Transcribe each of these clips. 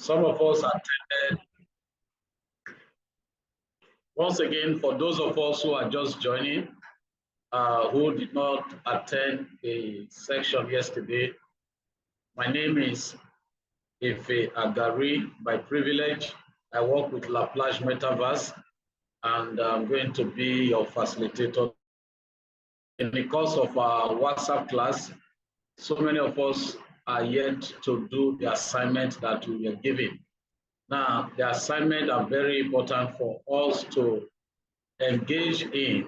Some of us attended. Once again, for those of us who are just joining, who did not attend the section yesterday, my name is Ife Agari by privilege. I work with Laplace Metaverse, and I'm going to be your facilitator. In the course of our WhatsApp class, so many of us are yet to do the assignment that we were given. Now, the assignments are very important for us to engage in.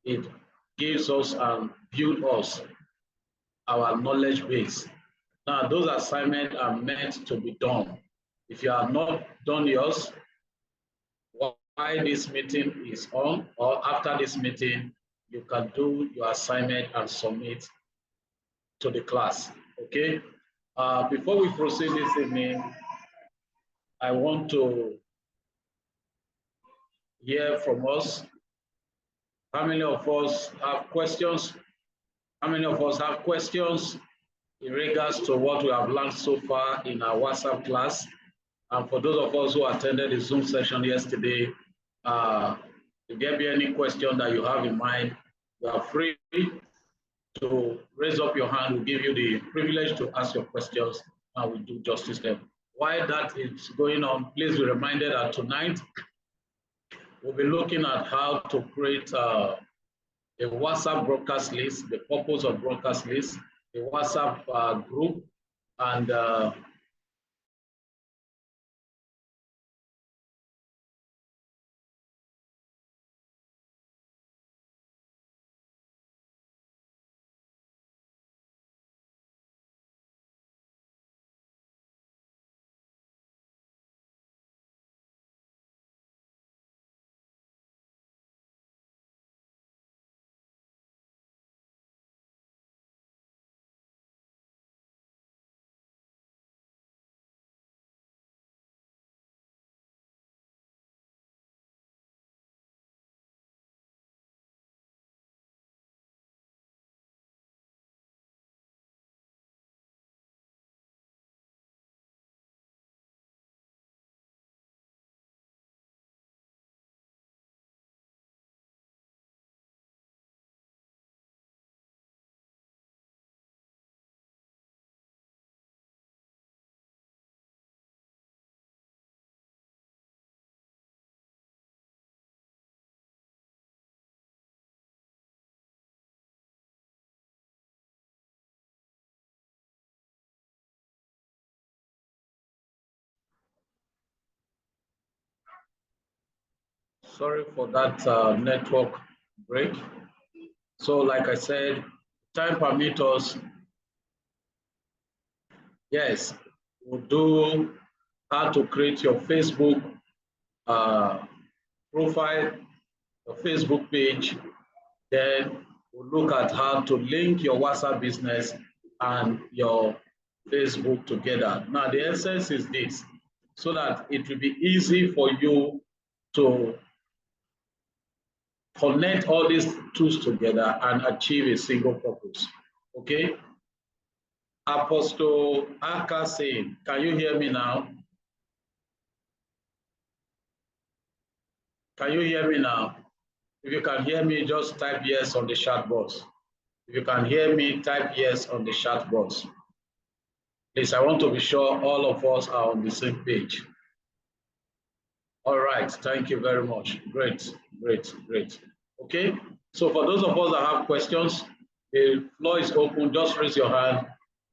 It gives us and builds us our knowledge base. Now, those assignments are meant to be done. If you have not done yours, while this meeting is on or after this meeting, you can do your assignment and submit to the class, okay? Before we proceed this evening, I want to hear from us. How many of us have questions? How many of us have questions in regards to what we have learned so far in our WhatsApp class? And for those of us who attended the Zoom session yesterday, if there be any question that you have in mind, you are free to raise up your hand. We'll give you the privilege to ask your questions, and we'll do justice to them. While that is going on, please be reminded that tonight we'll be looking at how to create a WhatsApp broadcast list, the purpose of broadcast list, a WhatsApp group, and sorry for that network break. So like I said, time permit us. Yes, we'll do how to create your Facebook profile, your Facebook page. Then we'll look at how to link your WhatsApp business and your Facebook together. Now, the essence is this, so that it will be easy for you to connect all these tools together and achieve a single purpose. Okay? Apostle Aka saying, can you hear me now? Can you hear me now? If you can hear me, just type yes on the chat box. If you can hear me, type yes on the chat box. Please, I want to be sure all of us are on the same page. All right, thank you very much. Great, great, great. Okay, so for those of us that have questions, the floor is open. Just raise your hand.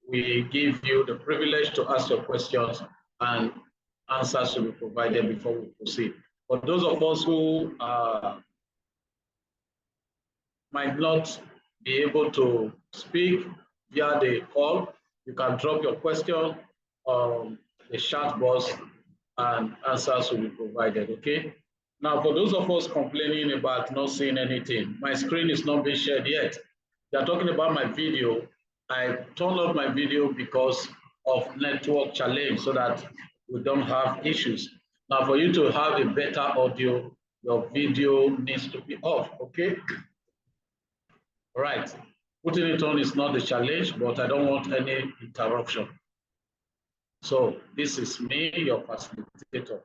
We give you the privilege to ask your questions, and answers will be provided before we proceed. For those of us who might not be able to speak via the call, you can drop your question on the chat box and answers will be provided, okay? Now, for those of us complaining about not seeing anything, my screen is not being shared yet. They're talking about my video. I turned off my video because of network challenge so that we don't have issues. Now, for you to have a better audio, your video needs to be off, okay? All right, putting it on is not the challenge, but I don't want any interruption. So this is me, your facilitator.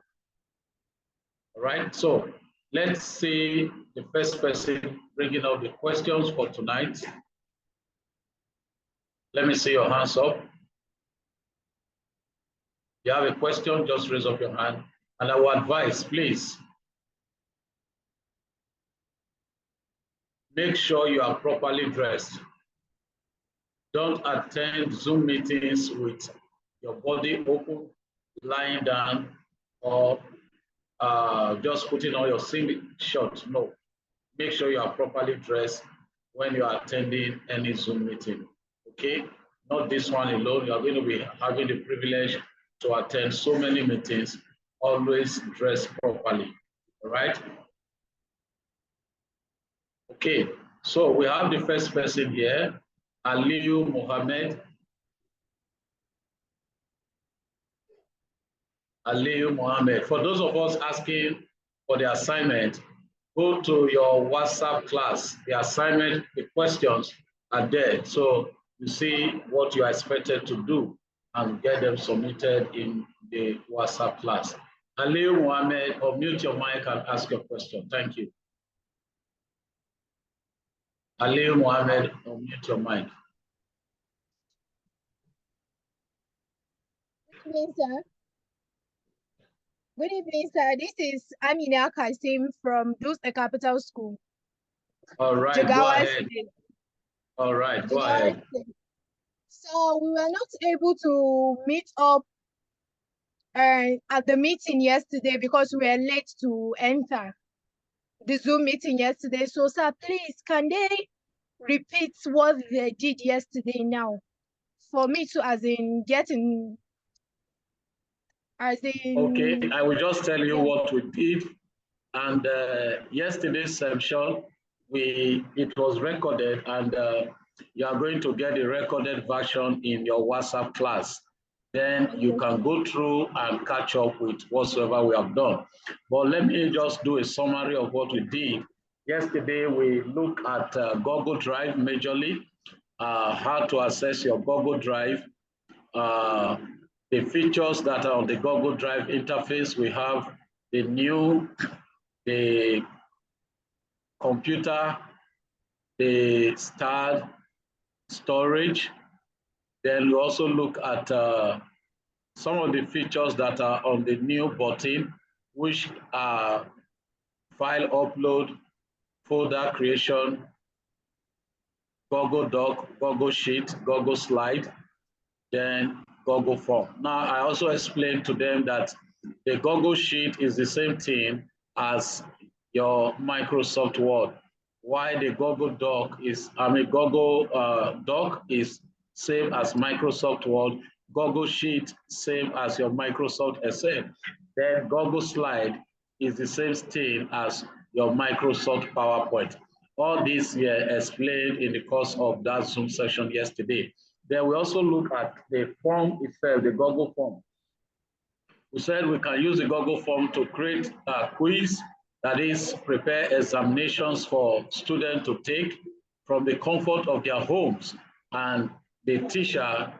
All right, so let's see the first person bringing out the questions for tonight. Let me see your hands up. If you have a question, just raise up your hand. And our advice, please, make sure you are properly dressed. Don't attend Zoom meetings with your body open, lying down, or just putting on your single shirt. No, make sure you are properly dressed when you are attending any Zoom meeting, okay? Not this one alone. You are going to be having the privilege to attend so many meetings. Always dress properly, all right? Okay, so we have the first person here, Aliyu Mohammed. Aliyu Mohammed. For those of us asking for the assignment, go to your WhatsApp class. The assignment, the questions are there. So you see what you are expected to do and get them submitted in the WhatsApp class. Aliyu Mohammed, unmute your mic and ask your question. Thank you. Aliyu Mohammed, unmute your mic. Good evening, sir. Good evening, sir. This is Amina Kasim from Dulce Capital School. All right, Jigawa go ahead. State. All right, go Jigawa ahead. State. So we were not able to meet up at the meeting yesterday because we were late to enter the Zoom meeting yesterday. So, sir, please, can they repeat what they did yesterday now for me to, as in, get in, as in... Okay, I will just tell you what we did. And yesterday's session, it was recorded, and you are going to get a recorded version in your WhatsApp class. Then you can go through and catch up with whatsoever we have done. But let me just do a summary of what we did. Yesterday, we looked at Google Drive majorly, how to access your Google Drive, the features that are on the Google Drive interface. We have the computer, the starred storage. Then we also look at some of the features that are on the new button, which are file upload, folder creation, Google Doc, Google Sheet, Google Slide, then Google Form. Now, I also explained to them that the Google Sheet is the same thing as your Microsoft Word. Why the Google Doc is, Google Doc is same as Microsoft Word, Google Sheet same as your Microsoft Excel. Then Google Slide is the same thing as your Microsoft PowerPoint. All this were explained in the course of that Zoom session yesterday. Then we also look at the form itself, the Google form. We said we can use the Google form to create a quiz, that is, prepare examinations for students to take from the comfort of their homes, and the teacher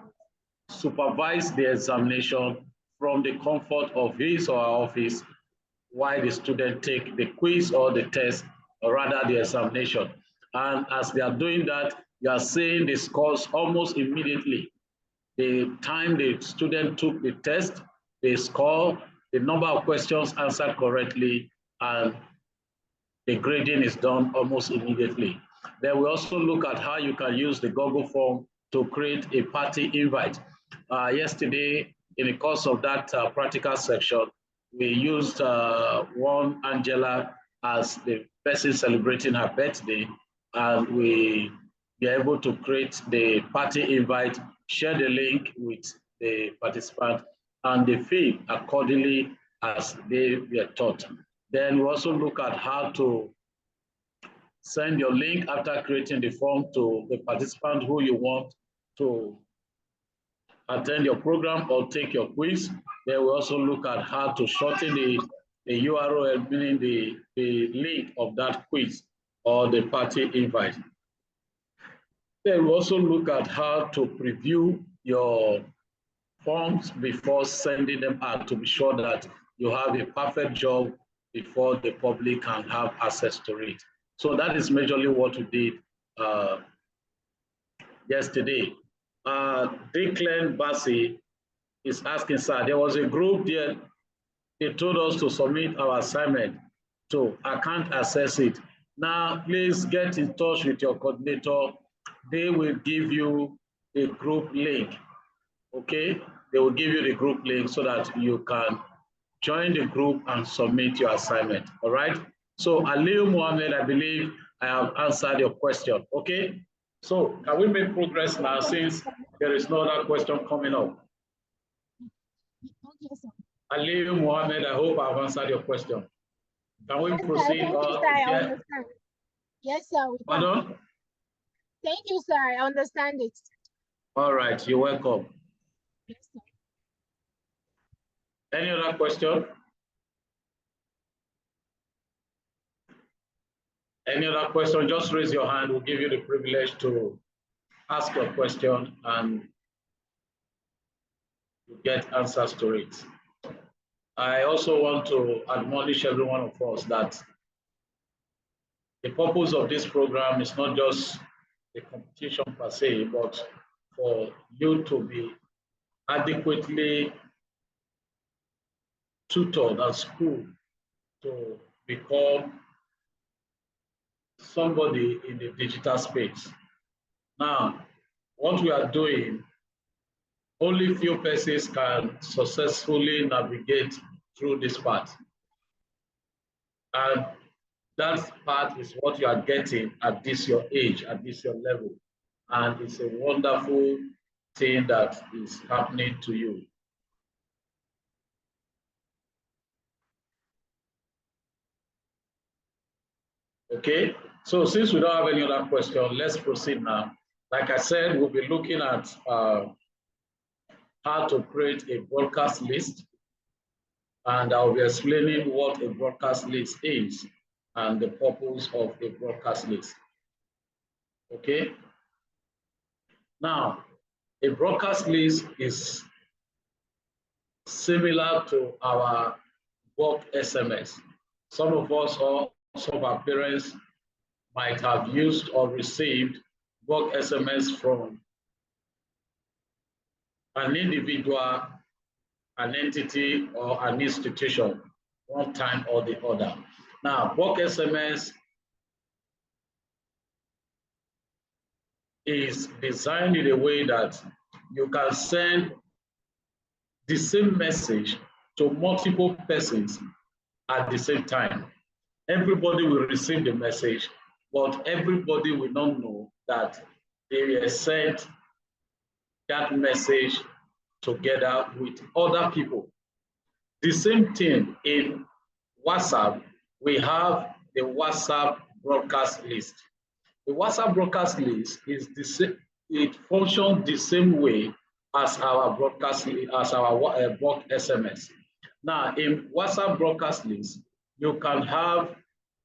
supervise the examination from the comfort of his or her office while the student take the quiz or the test, or rather the examination. And as they are doing that, you are seeing the scores almost immediately. The time the student took the test, the score, the number of questions answered correctly, and the grading is done almost immediately. Then we also look at how you can use the Google form to create a party invite. Yesterday, in the course of that practical section, we used one Angela as the person celebrating her birthday, and we were able to create the party invite, share the link with the participant, and the fee accordingly as they were taught. Then we also look at how to send your link after creating the form to the participant who you want to attend your program or take your quiz. Then we also look at how to shorten the URL, meaning the link of that quiz or the party invite. Then we also look at how to preview your forms before sending them out to be sure that you have a perfect job before the public can have access to it. So that is majorly what we did yesterday. Declan Bassi is asking, sir, there was a group there, they told us to submit our assignment, so I can't access it. Now, please get in touch with your coordinator. They will give you a group link, okay? They will give you the group link so that you can join the group and submit your assignment, all right? So Aliu Mohammed, I believe I have answered your question, okay? So can we make progress now since there is no other question coming up? Okay, sir. Aliu Mohammed, I hope I've answered your question. Can we proceed? Thank you, sir. I understand. Yes, sir. We can. Pardon? Thank you, sir. I understand it. All right, you're welcome. Yes, sir. Any other question? Any other question? Just raise your hand. We'll give you the privilege to ask your question and you get answers to it. I also want to admonish every one of us that the purpose of this program is not just a competition per se, but for you to be adequately tutored at school to become somebody in the digital space. Now, what we are doing, only few persons can successfully navigate through this path. And that part is what you are getting at this your age, at this your level. And it's a wonderful thing that is happening to you. Okay, so since we don't have any other question, let's proceed now. Like I said, we'll be looking at how to create a broadcast list, and I'll be explaining what a broadcast list is and the purpose of a broadcast list. Okay, now a broadcast list is similar to our work SMS. Some of us or some of our parents might have used or received work SMS from an individual, an entity, or an institution, one time or the other. Now, work SMS is designed in a way that you can send the same message to multiple persons at the same time. Everybody will receive the message, but everybody will not know that they have sent that message together with other people. The same thing in WhatsApp, we have the WhatsApp broadcast list. The WhatsApp broadcast list is the same, it functions the same way as our broadcast, as our work SMS. Now, in WhatsApp broadcast list, you can have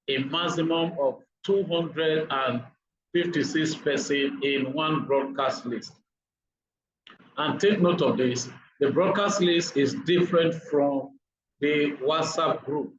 a maximum of 256 persons in one broadcast list. And take note of this, the broadcast list is different from the WhatsApp group.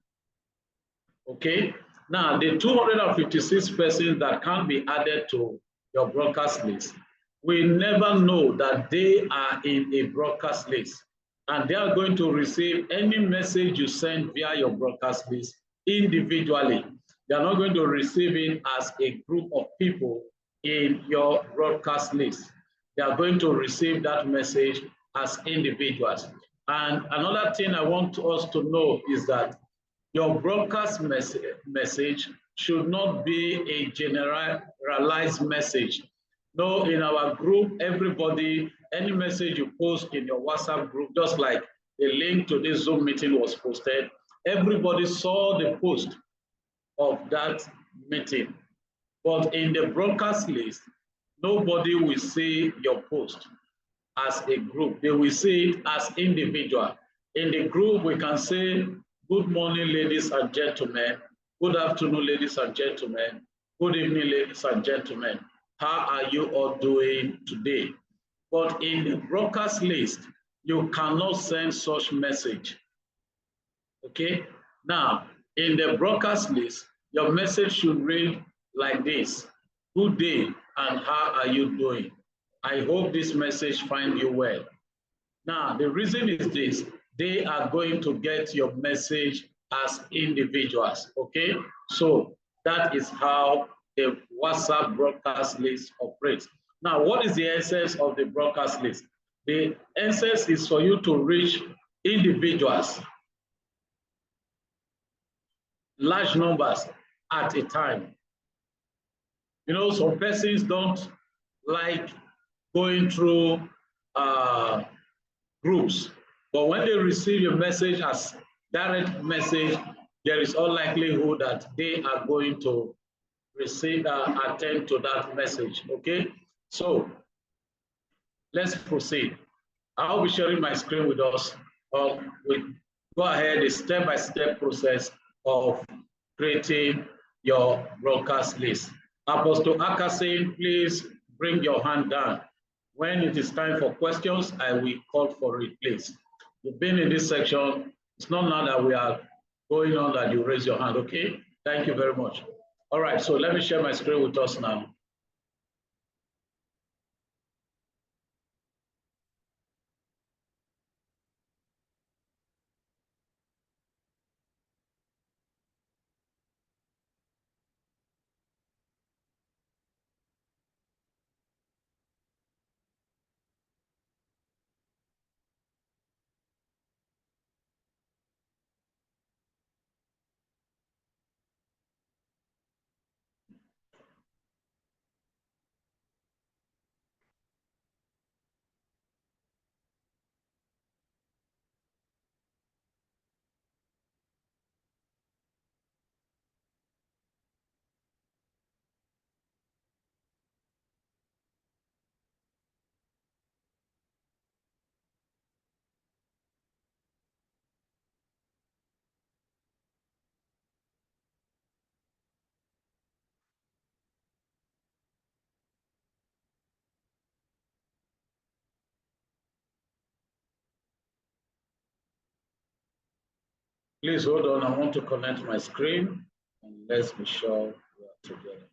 Okay, now the 256 persons that can be added to your broadcast list, we never know that they are in a broadcast list and they are going to receive any message you send via your broadcast list individually. They are not going to receive it as a group of people in your broadcast list. They are going to receive that message as individuals. And another thing I want us to know is that your broadcast message should not be a generalized message. No, in our group, everybody, any message you post in your WhatsApp group, just like the link to this Zoom meeting was posted, everybody saw the post of that meeting. But in the broadcast list, nobody will see your post as a group. They will see it as individual. In the group, we can say, good morning, ladies and gentlemen. Good afternoon, ladies and gentlemen. Good evening, ladies and gentlemen. How are you all doing today? But in the broadcast list, you cannot send such message. Okay. Now, in the broadcast list, your message should read like this: good day, and how are you doing? I hope this message finds you well. Now, the reason is this: they are going to get your message as individuals, okay? So that is how the WhatsApp broadcast list operates. Now, what is the essence of the broadcast list? The essence is for you to reach individuals, large numbers at a time. You know, some persons don't like going through groups, but when they receive your message as direct message, there is all likelihood that they are going to receive, attend to that message. Okay, so let's proceed. I'll be sharing my screen with us. We go ahead, a step-by-step process of creating your broadcast list. Apostle Akasin, please bring your hand down. When it is time for questions, I will call for it, please. You've been in this section. It's not now that we are going on that you raise your hand, okay? Thank you very much. All right, so let me share my screen with us now. Please hold on, I want to connect my screen and let's be sure we are together.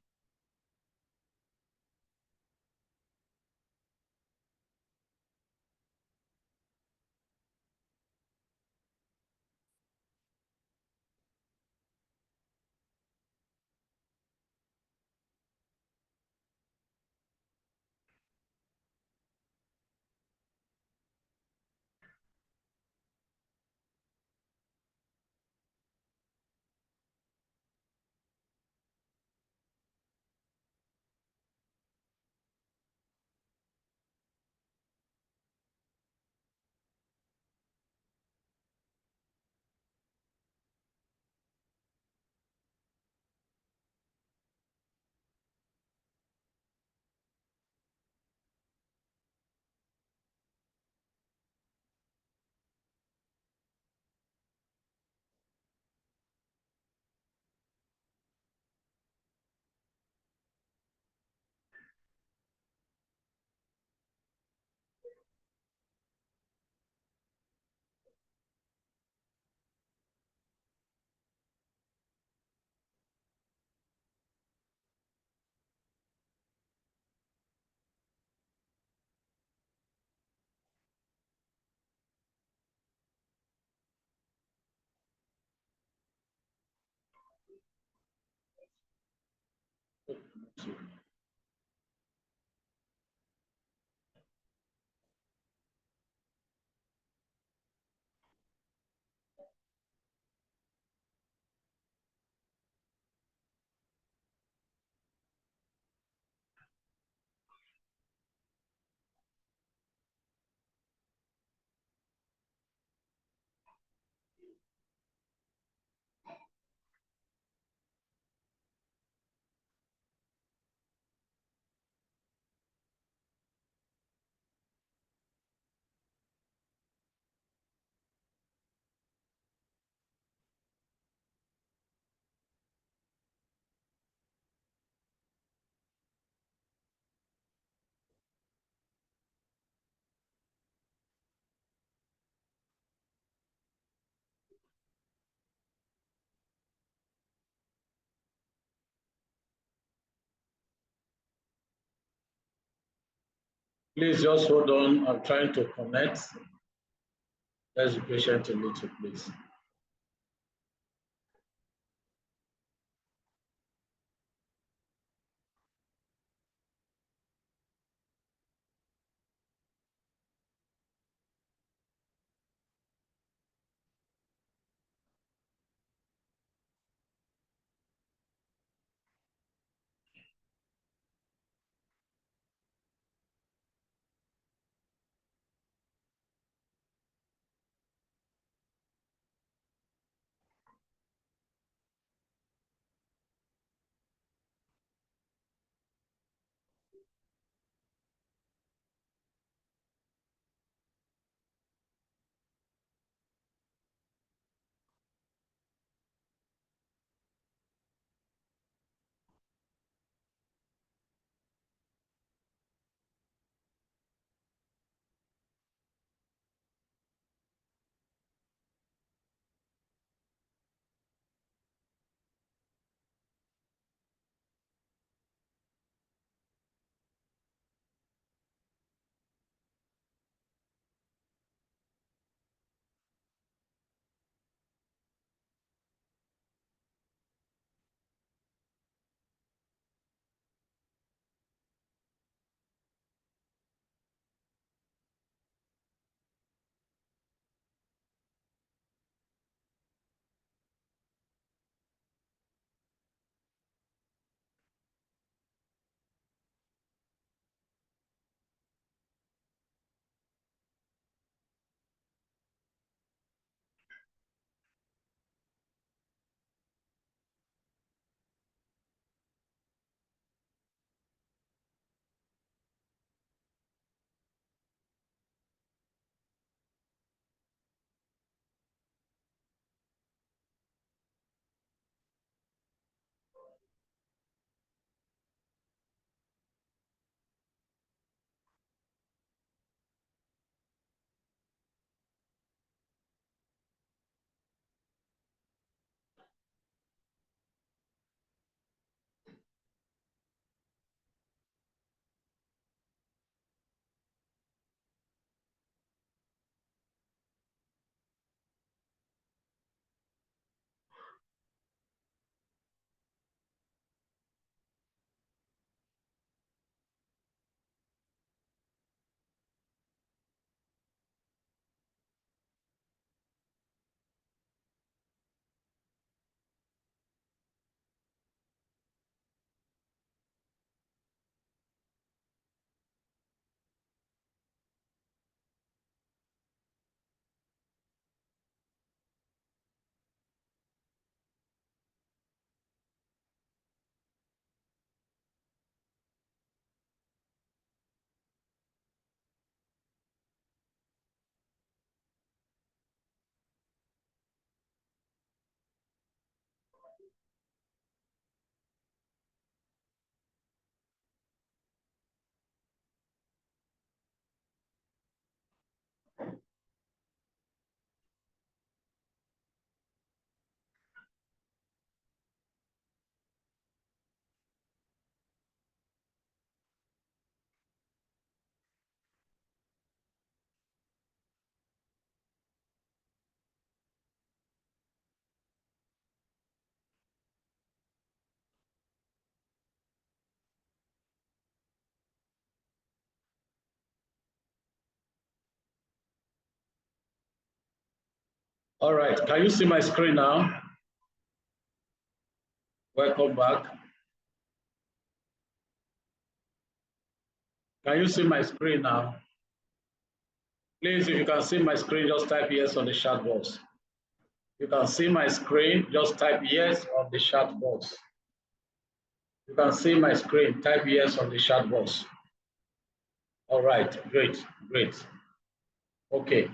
Please just hold on. I'm trying to connect. Let's be patient a little, please. All right, can you see my screen now? Welcome back. Can you see my screen now? Please, if you can see my screen, just type yes on the chat box. You can see my screen, just type yes on the chat box. You can see my screen, type yes on the chat box. All right, great, great. Okay.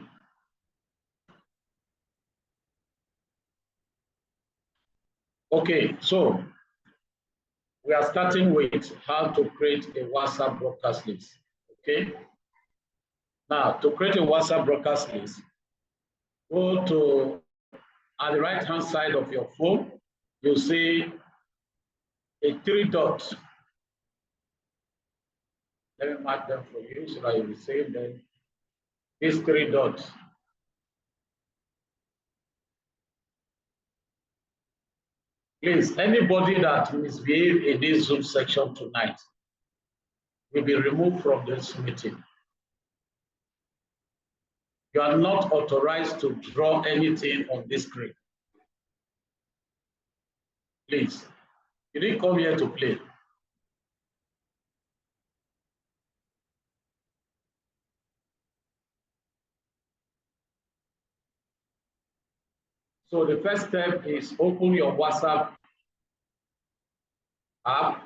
Okay, so we are starting with how to create a WhatsApp broadcast list. Okay. Now, to create a WhatsApp broadcast list, go to at the right-hand side of your phone, you see a 3 dots. Let me mark them for you so that you will see them. These 3 dots. Please, anybody that misbehaved in this Zoom section tonight will be removed from this meeting. You are not authorized to draw anything on this screen. Please, you didn't come here to play. So the first step is open your WhatsApp app.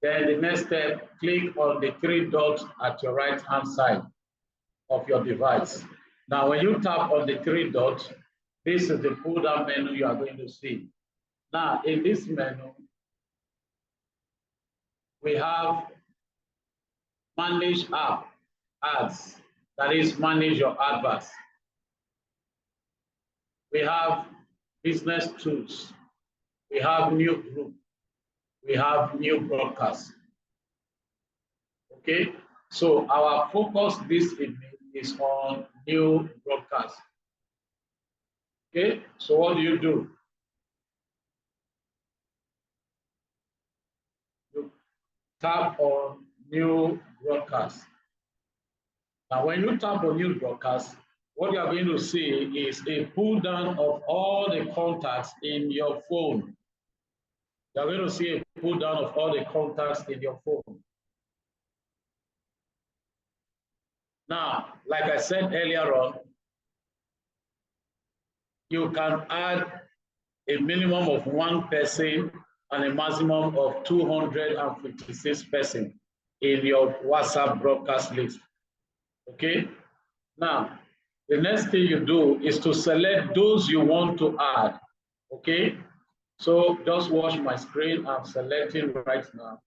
Then the next step, click on the 3 dots at your right-hand side of your device. Now, when you tap on the 3 dots, this is the pull-down menu you are going to see. Now, in this menu, we have Manage App Ads, that is manage your adverts. We have Business Tools. We have New Group. We have New Broadcast. Okay, so our focus this evening is on New Broadcast. Okay, so what do? You tap on New Broadcast. Now, when you tap on New Broadcast, what you are going to see is a pull down of all the contacts in your phone. You are going to see a pull down of all the contacts in your phone. Now, like I said earlier on, you can add a minimum of 1 person and a maximum of 256 persons in your WhatsApp broadcast list. Okay? Now, the next thing you do is to select those you want to add. Okay? So just watch my screen. I'm selecting right now.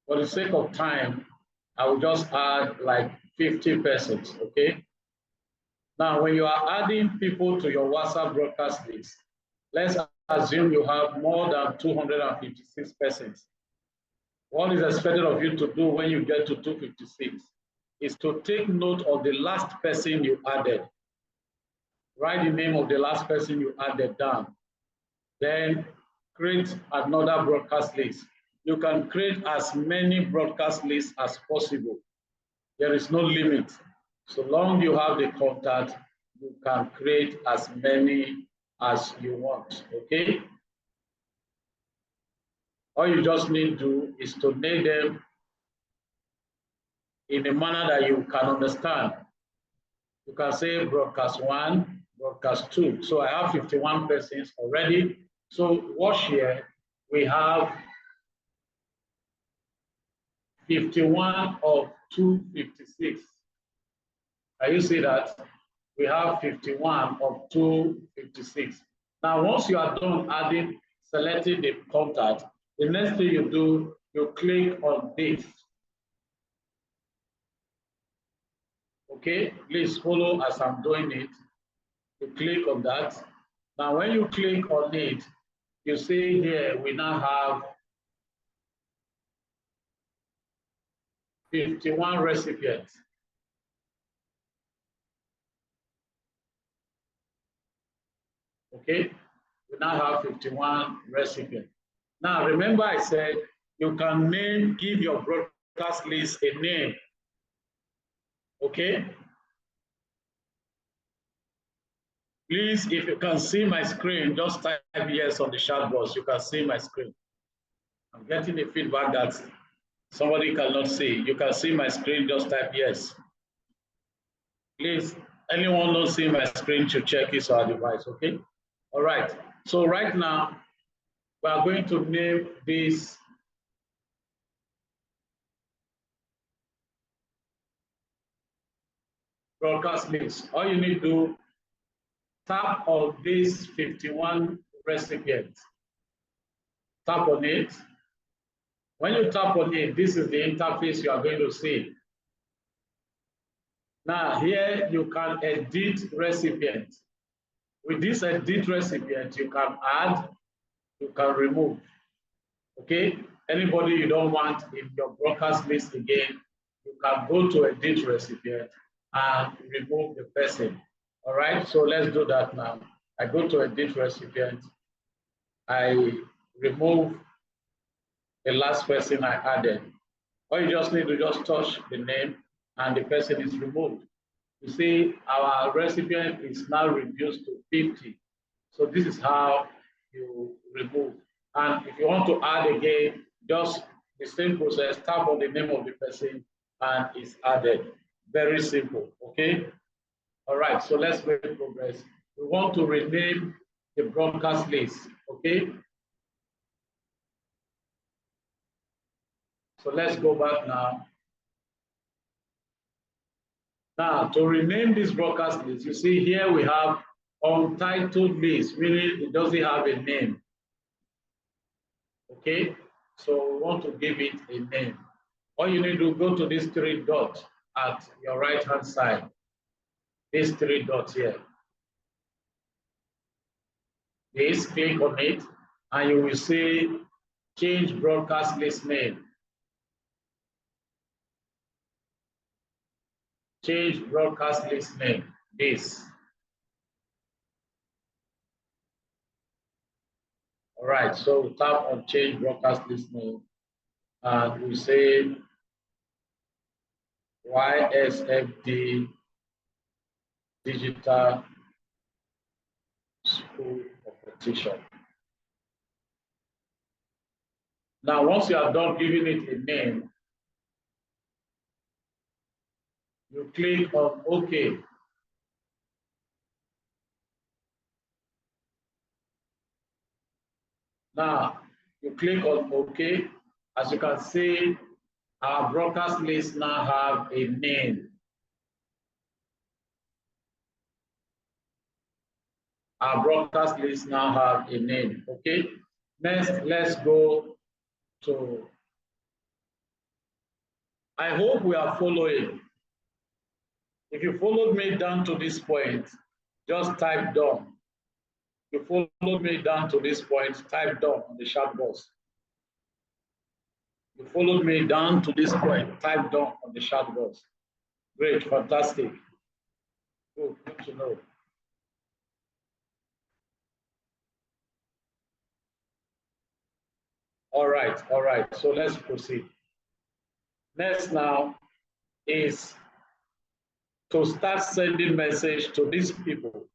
For the sake of time, I will just add like 50 persons, okay? Now, when you are adding people to your WhatsApp broadcast list, let's assume you have more than 256 persons. What is expected of you to do when you get to 256 is to take note of the last person you added. Write the name of the last person you added down. Then create another broadcast list. You can create as many broadcast lists as possible. There is no limit. So long you have the contact, you can create as many as you want, okay? All you just need to do is to name them in a manner that you can understand. You can say broadcast 1, broadcast 2. So I have 51 persons already. So watch here, we have 51 of 256. Can you see that? We have 51 of 256. Now, once you are done adding, selecting the contact, the next thing you do, you click on this. Okay, please follow as I'm doing it. You click on that. Now, when you click on it, you see here we now have 51 recipients. Okay, we now have 51 recipients. Now, remember I said you can give your broadcast list a name. Okay. Please, if you can see my screen, just type yes on the chat box. You can see my screen. I'm getting the feedback that somebody cannot see. You can see my screen, just type yes. Please, anyone not see my screen should check his or her device, okay? All right, so right now, we are going to name this broadcast list. All you need to do, tap on this 51 recipients. Tap on it. When you tap on it, this is the interface you are going to see. Now here you can edit recipient. With this edit recipient, you can add, you can remove. Okay, anybody you don't want in your broadcast list again, you can go to edit recipient and remove the person. All right, so let's do that now. I go to edit recipient, I remove the last person I added. Or you just need to just touch the name and the person is removed. You see, our recipient is now reduced to 50. So this is how you remove. And if you want to add again, just the same process, tap on the name of the person and it's added. Very simple, okay? All right, so let's make progress. We want to rename the broadcast list, okay? So let's go back now. Now, to rename this broadcast list, you see here we have untitled list, meaning it doesn't have a name. Okay, so we want to give it a name. All you need to go to these three dots at your right hand side. These three dots here. Please click on it and you will see change broadcast list name. Change broadcast list name. This. All right, so we tap on change broadcast list name and we say YSFD Digital School Competition. Now, once you are done giving it a name, you click on OK. Now, you click on OK. As you can see, our broadcast list now have a name. Our broadcast list now have a name, okay? Next, let's go to, I hope we are following. If you followed me down to this point, just type done. If you followed me down to this point, type done on the chat box. You followed me down to this point, type done on the chat box. Great, fantastic. Good to know. All right, so let's proceed. Next now is to start sending message to these people.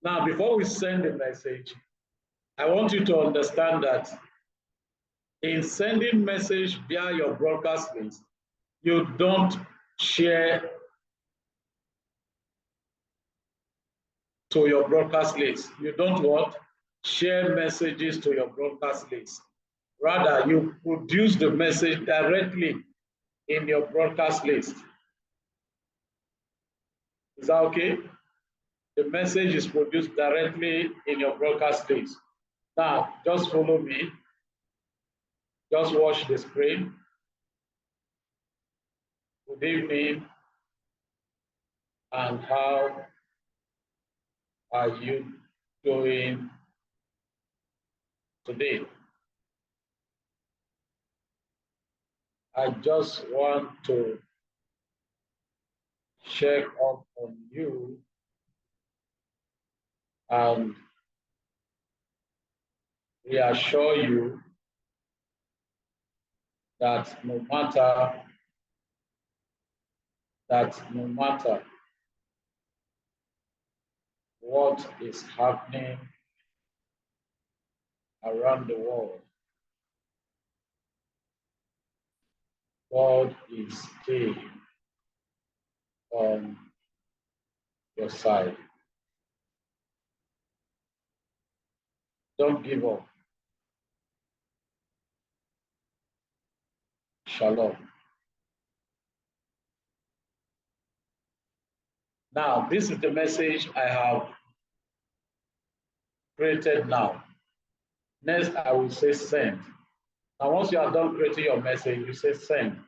Now, before we send a message, I want you to understand that in sending message via your broadcast list, you don't share to your broadcast list. You don't what? Share messages to your broadcast list. Rather, you produce the message directly in your broadcast list. Is that okay? The message is produced directly in your broadcast list. Now, just follow me. Just watch the screen. Good evening. And how are you doing today? I just want to check up on you and reassure you that no matter what is happening around the world, God is still on your side. Don't give up. Shalom. Now, this is the message I have created now. Next, I will say send. Now, once you are done creating your message, you say send.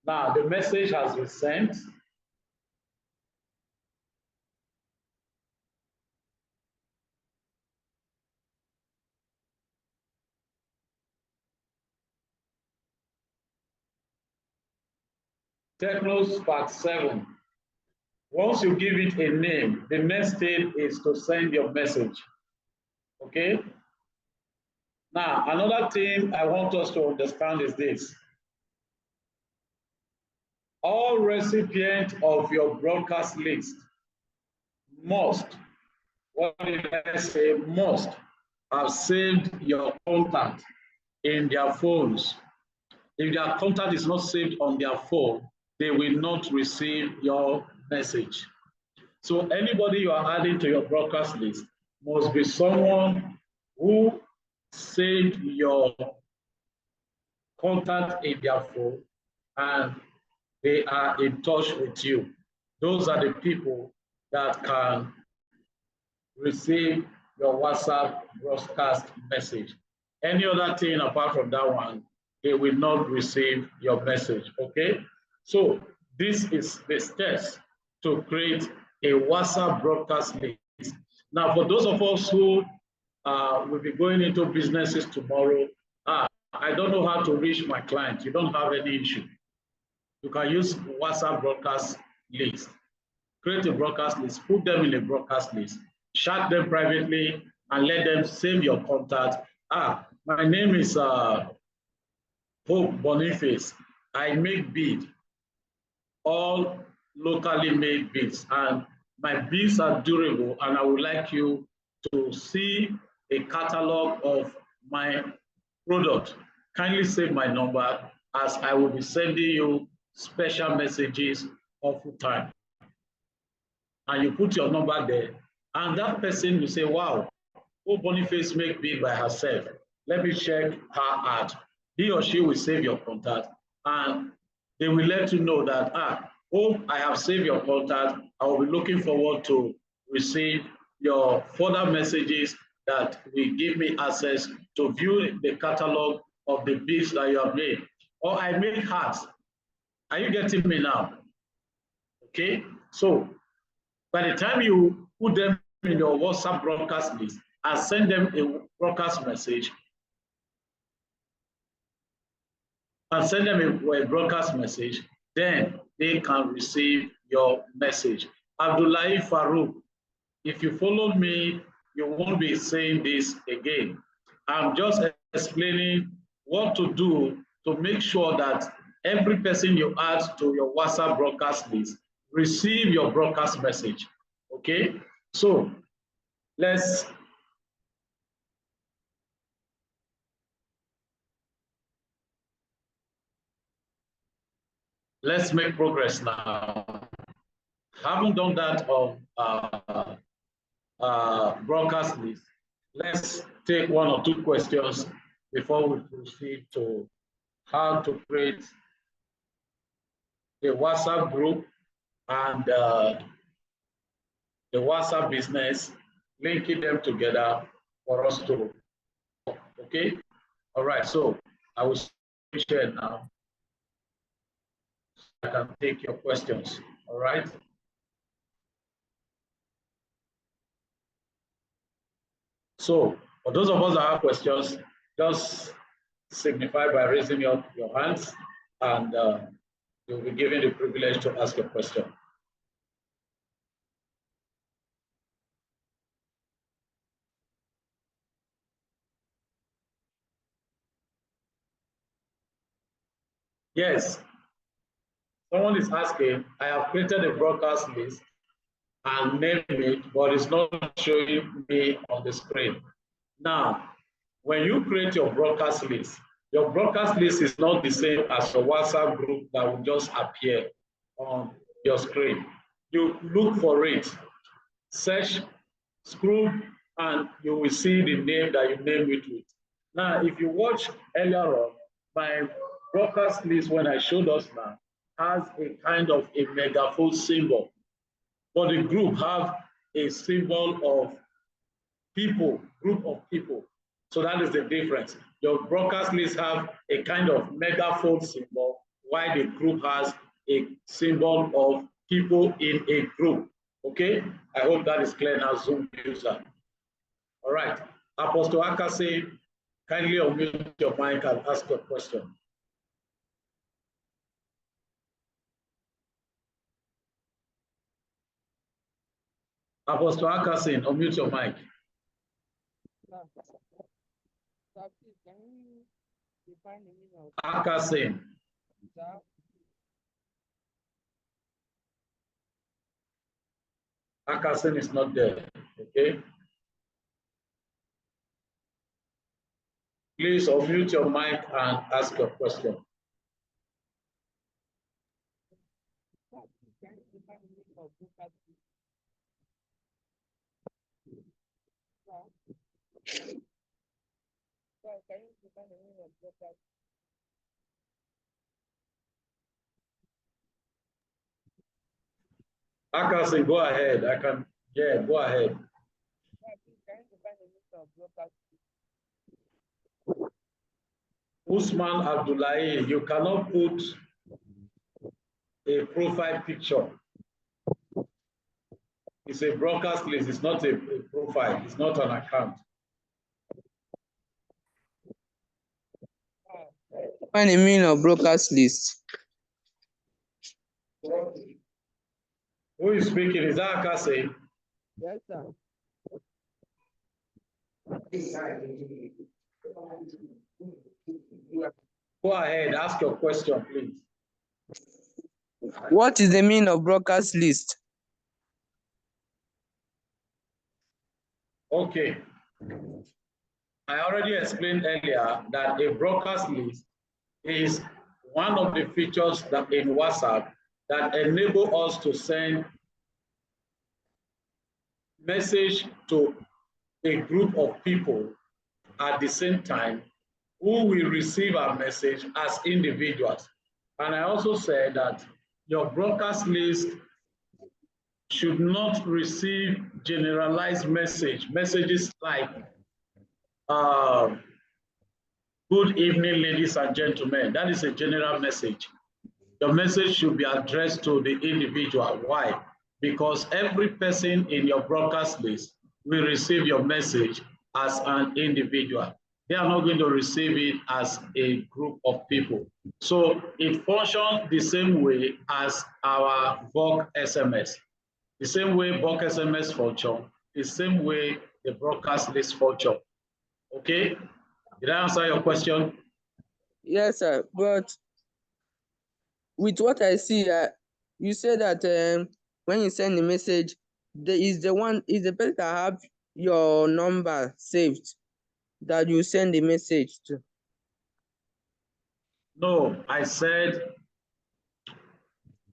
Now, the message has been sent. TechnoSpark 7. Once you give it a name, the next thing is to send your message. Okay? Now, another thing I want us to understand is this. All recipients of your broadcast list must, what did I say, must have saved your contact in their phones. If their contact is not saved on their phone, they will not receive your message. So anybody you are adding to your broadcast list must be someone who saved your contact in their phone and they are in touch with you. Those are the people that can receive your WhatsApp broadcast message. Any other thing apart from that one, they will not receive your message, okay? So this is the steps to create a WhatsApp broadcast list. Now, for those of us who will be going into businesses tomorrow, I don't know how to reach my client. You don't have any issue. You can use WhatsApp broadcast list. Create a broadcast list, put them in a broadcast list, chat them privately, and let them save your contact. My name is Hope Boniface. I make beads, all locally made beads, and my beads are durable, and I would like you to see a catalog of my product. Kindly save my number, as I will be sending you special messages all the time. And you put your number there, and that person will say, wow, Hope Boniface make bead by herself. Let me check her ad. He or she will save your contact, and they will let you know that, Hope, I have saved your contact. I will be looking forward to receive your further messages that will give me access to view the catalog of the beads that you have made. Or I make hearts. Are you getting me now? Okay, so by the time you put them in your WhatsApp broadcast list and send them a broadcast message, then they can receive your message. Abdullahi Farouk, if you followed me, you won't be saying this again. I'm just explaining what to do to make sure that every person you add to your WhatsApp broadcast list receive your broadcast message. Okay, so let's make progress now. Haven't done that on broadcast list. Let's take one or two questions before we proceed to how to create a WhatsApp group and the WhatsApp business, linking them together for us to, okay? All right, so I will share now. I can take your questions, all right? So for those of us that have questions, just signify by raising your hands, and you'll be given the privilege to ask your question. Yes, someone is asking, I have created a broadcast list and named it, but it's not showing me on the screen. Now, when you create your broadcast list is not the same as your WhatsApp group that will just appear on your screen. You look for it, search, scroll, and you will see the name that you name it with. Now, if you watch earlier on, my broadcast list, when I showed us now, has a kind of a megaphone symbol, but the group have a symbol of people, group of people. So that is the difference. Your broadcast list have a kind of megaphone symbol, why the group has a symbol of people in a group. Okay, I hope that is clear now, Zoom user. All right, Apostle Akase, kindly unmute your mic and ask your question. Apostle Akasin, unmute your mic. Akasin. Akasin is not there, okay? Please unmute your mic and ask your question. Akasin, go ahead. Go ahead. Usman Abdullahi, you cannot put a profile picture. It's a broadcast list, it's not a profile, it's not an account. Find the meaning of broadcast list. Who is speaking? Is that Akase? Yes, sir. Go ahead, ask your question, please. What is the meaning of broadcast list? Okay. I already explained earlier that a broadcast list is one of the features that in WhatsApp that enable us to send message to a group of people at the same time who will receive our message as individuals. And I also said that your broadcast list should not receive generalized messages like, good evening, ladies and gentlemen. That is a general message. Your message should be addressed to the individual. Why? Because every person in your broadcast list will receive your message as an individual. They are not going to receive it as a group of people. So it functions the same way as our bulk SMS. The same way bulk SMS function, the same way the broadcast list function. Okay? Did I answer your question? Yes, sir. But with what I see, you say that when you send the message, is the person that have your number saved that you send the message to. No, I said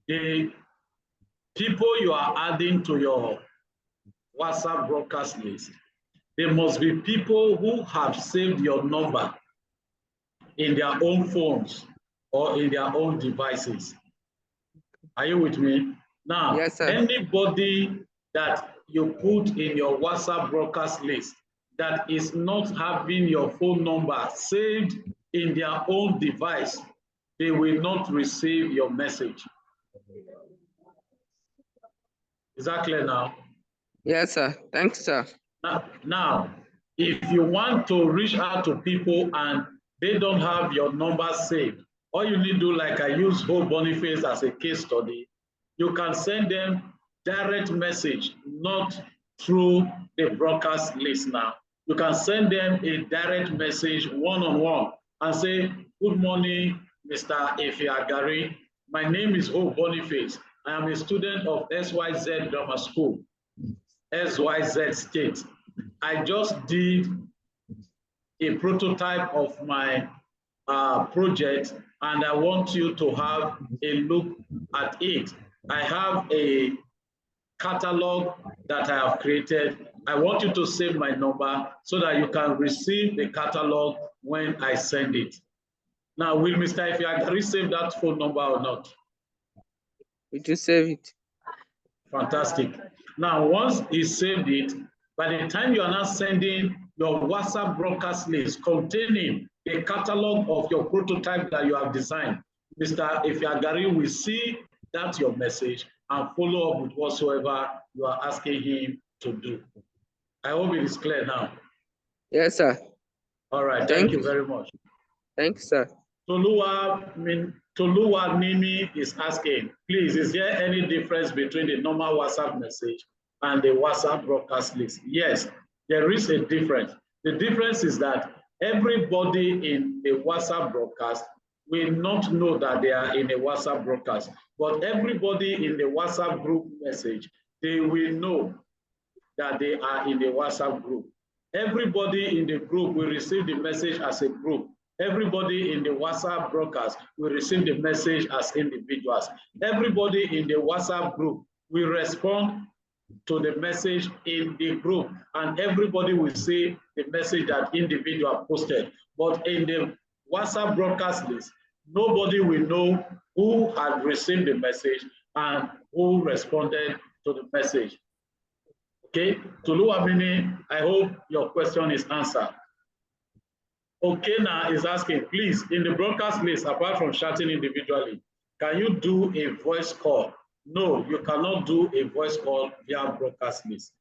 the people you are adding to your WhatsApp broadcast list, there must be people who have saved your number in their own phones or in their own devices. Are you with me? Now, Yes, sir. anybody that you put in your WhatsApp broadcast list that is not having your phone number saved in their own device, they will not receive your message. Is that clear now? Yes, sir. Thanks, sir. Now, if you want to reach out to people and they don't have your number saved, all you need to do, like I use Hope Boniface as a case study, you can send them direct message, not through the broadcast list now. You can send them a direct message one-on-one and say, good morning, Mr. Efiagari. My name is Hope Boniface. I am a student of SYZ Grammar School, SYZ State. I just did a prototype of my project and I want you to have a look at it. I have a catalog that I have created. I want you to save my number so that you can receive the catalog when I send it. Now, will Mr. Efiagari save that phone number or not? Would you save it? Fantastic. Now, once he saved it, by the time you are now sending your WhatsApp broadcast list containing a catalog of your prototype that you have designed, Mr. Ifeagari will see that your message and follow up with whatsoever you are asking him to do. I hope it is clear now. Yes, sir. All right, thank you very much. Thanks, sir. Toluwa Nimi is asking, please, is there any difference between the normal WhatsApp message and the WhatsApp broadcast list? Yes, there is a difference. The difference is that everybody in the WhatsApp broadcast will not know that they are in a WhatsApp broadcast, but everybody in the WhatsApp group message, they will know that they are in the WhatsApp group. Everybody in the group will receive the message as a group. Everybody in the WhatsApp broadcast will receive the message as individuals. Everybody in the WhatsApp group will respond to the message in the group, and everybody will see the message that individual posted. But in the WhatsApp broadcast list, nobody will know who had received the message and who responded to the message. Okay, Toluwamini, I hope your question is answered. Okena is asking, please, in the broadcast list, apart from chatting individually, can you do a voice call? No, you cannot do a voice call via broadcast list.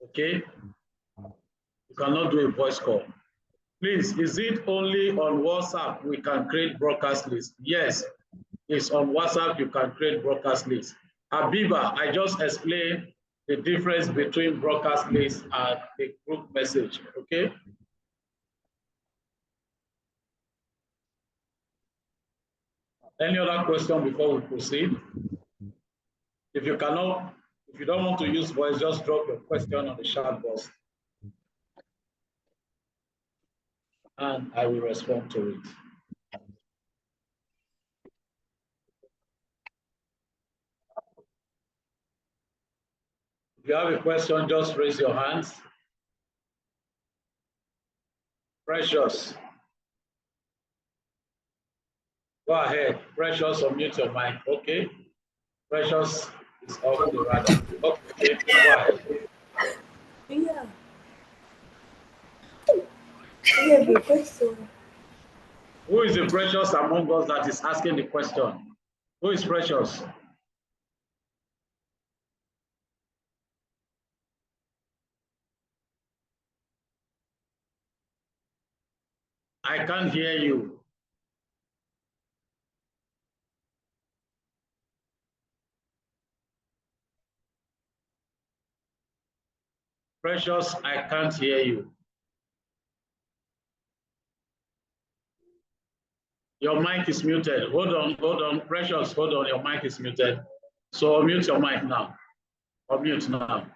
Okay, you cannot do a voice call. Please, is it only on WhatsApp we can create broadcast list? Yes, it's on WhatsApp you can create broadcast list. Abiba, I just explained the difference between broadcast list and the group message, okay? Any other question before we proceed? If you don't want to use voice, just drop your question on the chat box and I will respond to it. If you have a question, just raise your hands. Precious. Go ahead. Precious, unmute your mic. Okay. Precious is off the radar. Okay, go ahead. Yeah. Yeah, the question. Who is the Precious among us that is asking the question? Who is Precious? I can't hear you. Precious, I can't hear you. Your mic is muted. Hold on. Precious, hold on. Your mic is muted. So unmute your mic now. Unmute now.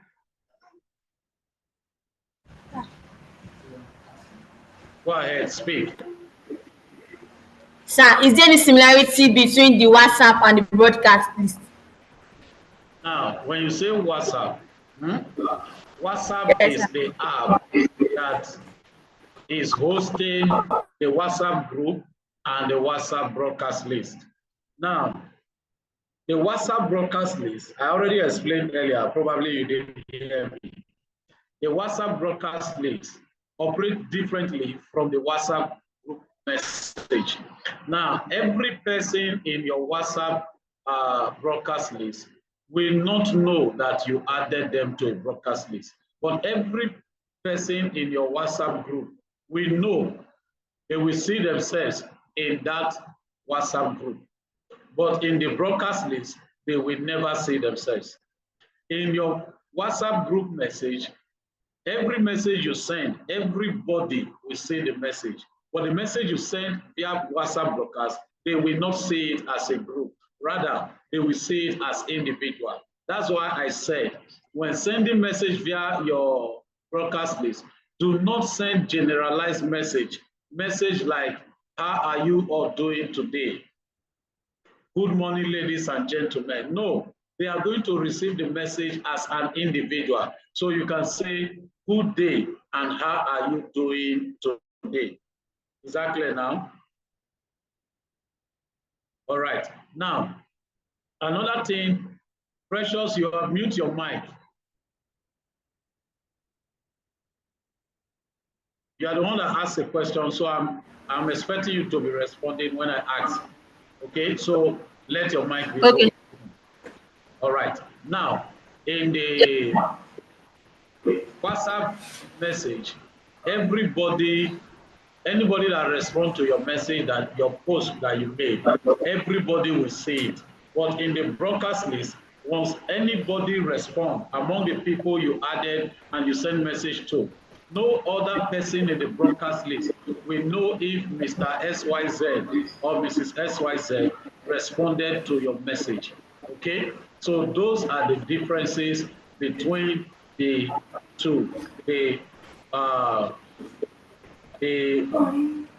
Go ahead, speak. Sir, is there any similarity between the WhatsApp and the broadcast list? Now, when you say WhatsApp, WhatsApp is the app that is hosting the WhatsApp group and the WhatsApp broadcast list. Now, the WhatsApp broadcast list, I already explained earlier, probably you didn't hear me. The WhatsApp broadcast list operates differently from the WhatsApp group message. Now, every person in your WhatsApp broadcast list will not know that you added them to a broadcast list. But every person in your WhatsApp group will know, they will see themselves in that WhatsApp group. But in the broadcast list, they will never see themselves. In your WhatsApp group message, every message you send, everybody will see the message. But the message you send via WhatsApp broadcast, they will not see it as a group. Rather, they will see it as individual. That's why I said, when sending message via your broadcast list, do not send generalized message. Message like, how are you all doing today? Good morning, ladies and gentlemen. No, they are going to receive the message as an individual. So you can say, good day, and how are you doing today? Is that clear now? All right. Now, another thing, Precious, you have mute your mic. You are the one that asked the question, so I'm expecting you to be responding when I ask. Okay, so let your mic be Okay. open. All right. Now, in the WhatsApp message, anybody that respond to your message, that your post that you made, everybody will see it. But in the broadcast list, once anybody respond among the people you added and you send message to, no other person in the broadcast list will know if Mr. XYZ or Mrs. XYZ responded to your message. Okay, so those are the differences between the two. The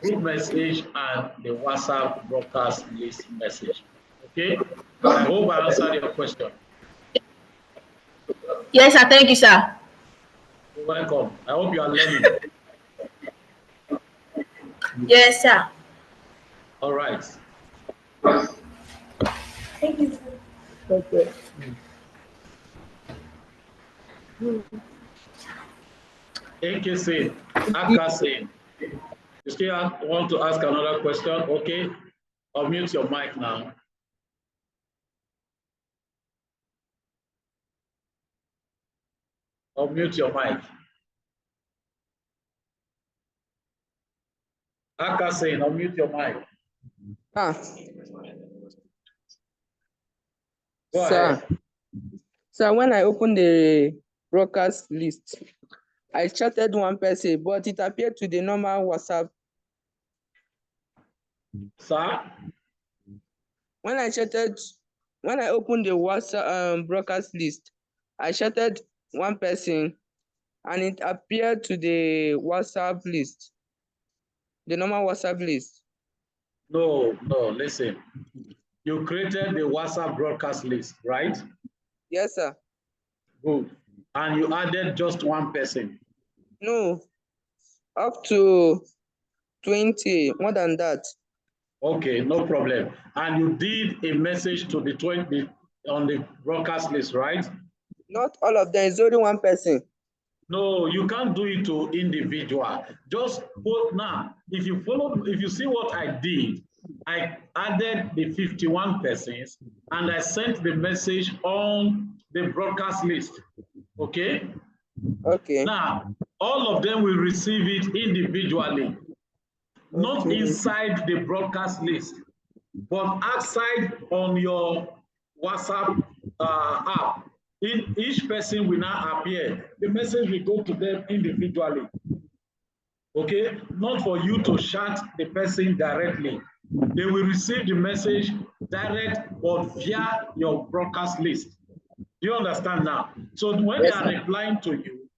group message and the WhatsApp broadcast list message. Okay, I hope I answered your question. Yes, sir. Thank you, sir. You're welcome. I hope you are learning. Yes, sir. All right. Thank you. Okay. AKC, Akasin, you still want to ask another question? Okay, unmute your mic now. Unmute your mic. Akasin, unmute your mic. Go ahead. Sir, when I opened the broadcast list, I chatted one person, but it appeared to the normal WhatsApp. Sir? When I opened the WhatsApp broadcast list, I chatted one person and it appeared to the WhatsApp list, the normal WhatsApp list. No, listen. You created the WhatsApp broadcast list, right? Yes, sir. Good. And you added just one person. No, up to 20, more than that. Okay, no problem. And you did a message to the 20 on the broadcast list, right? Not all of them, it's only one person. No, you can't do it to individual. Just put now, if you see what I did, I added the 51 persons and I sent the message on the broadcast list. Okay? Okay. Now, all of them will receive it individually, not Okay. inside the broadcast list, but outside on your WhatsApp app. Each person will now appear. The message will go to them individually. Okay, not for you to chat the person directly. They will receive the message direct but via your broadcast list. Do you understand now? So when Yes, they are replying to you,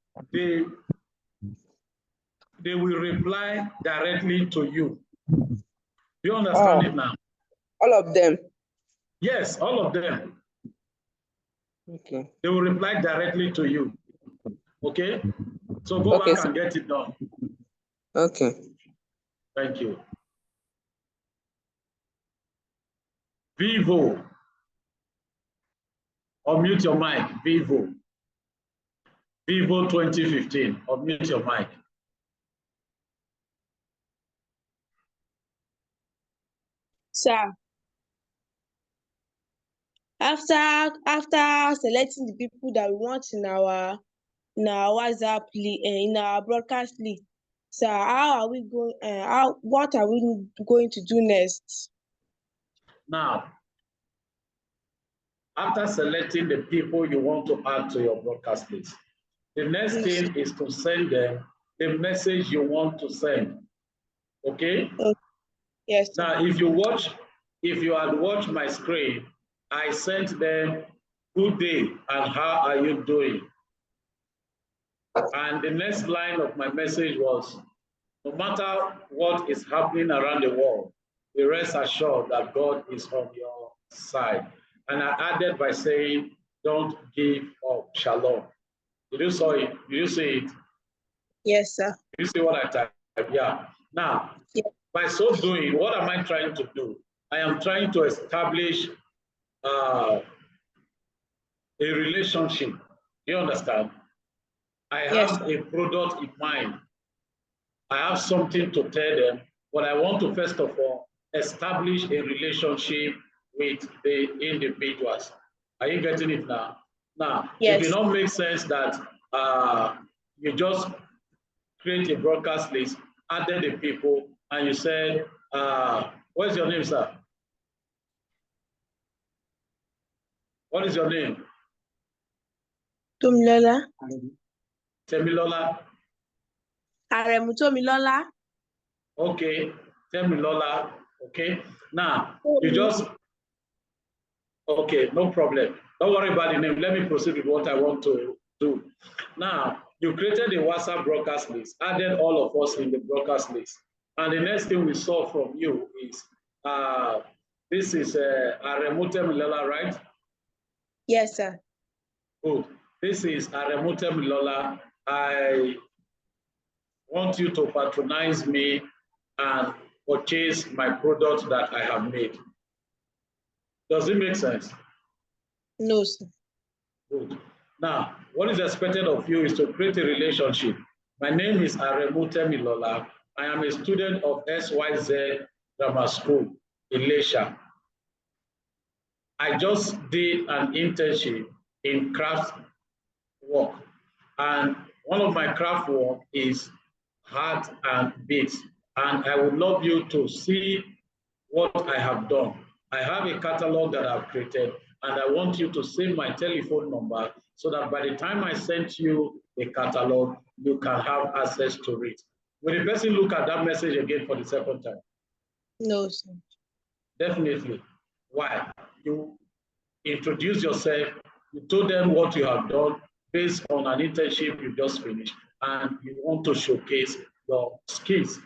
they will reply directly to you. Do you understand it now? All of them? Yes, all of them. Okay. They will reply directly to you. Okay? So go Okay, back and get it done. Okay. Thank you. Vivo. Unmute your mic. Vivo. Vivo 2015. Unmute your mic. Sir, after selecting the people that we want in our WhatsApp in our broadcast list, sir, how are we going? What are we going to do next? Now, after selecting the people you want to add to your broadcast list, the next thing is to send them the message you want to send. Okay? Yes. Sir. Now, if you had watched my screen, I sent them good day and how are you doing? And the next line of my message was, no matter what is happening around the world, be rest assured that God is on your side. And I added by saying, don't give up. Shalom. Did you see it? Did you see it? Yes, sir. Did you see what I typed? Yeah. Now, by so doing, what am I trying to do? I am trying to establish a relationship. Do you understand? I have a product in mind. I have something to tell them, but I want to first of all establish a relationship with the individuals. Are you getting it now? Now, it Yes. will not make sense that you just create a broadcast list, added the people, and you said, what's your name, sir? What is your name? Tomilola. Temilola. Aremu Tomilola. Okay, Temilola. Okay. Now, you just, okay, no problem. Don't worry about the name. Let me proceed with what I want to do. Now, you created a WhatsApp broadcast list, added all of us in the broadcast list. And the next thing we saw from you is, this is Aremu Temilola, right? Yes, sir. Good. This is Aremu Temilola. I want you to patronize me and purchase my product that I have made. Does it make sense? No, sir. Good. Now, what is expected of you is to create a relationship. My name is Aremu Temilola. I am a student of SYZ Grammar School, Ilesha. I just did an internship in craft work. And one of my craft work is art and beads. And I would love you to see what I have done. I have a catalog that I've created, and I want you to save my telephone number so that by the time I send you a catalog, you can have access to it. Will the person look at that message again for the second time? No, sir. Definitely. Why? You introduce yourself, you told them what you have done based on an internship you just finished, and you want to showcase your skills.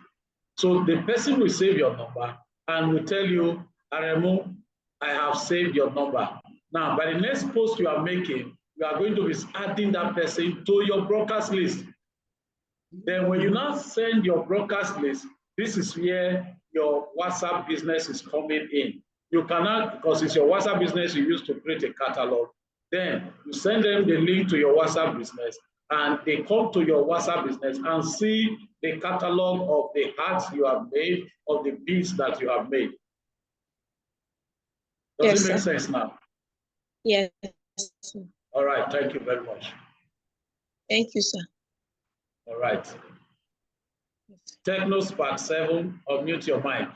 So the person will save your number and will tell you, Aremu, I have saved your number. Now, by the next post you are making, you are going to be adding that person to your broadcast list. Then when you now send your broadcast list, this is where your WhatsApp business is coming in. You cannot, because it's your WhatsApp business you use to create a catalog. Then you send them the link to your WhatsApp business, and they come to your WhatsApp business and see the catalog of the arts you have made, of the beads that you have made. Does Yes, it make sir. sense now? Yes, sir. All right, thank you very much. Thank you, sir. All right. Techno Spark 7, unmute your mic.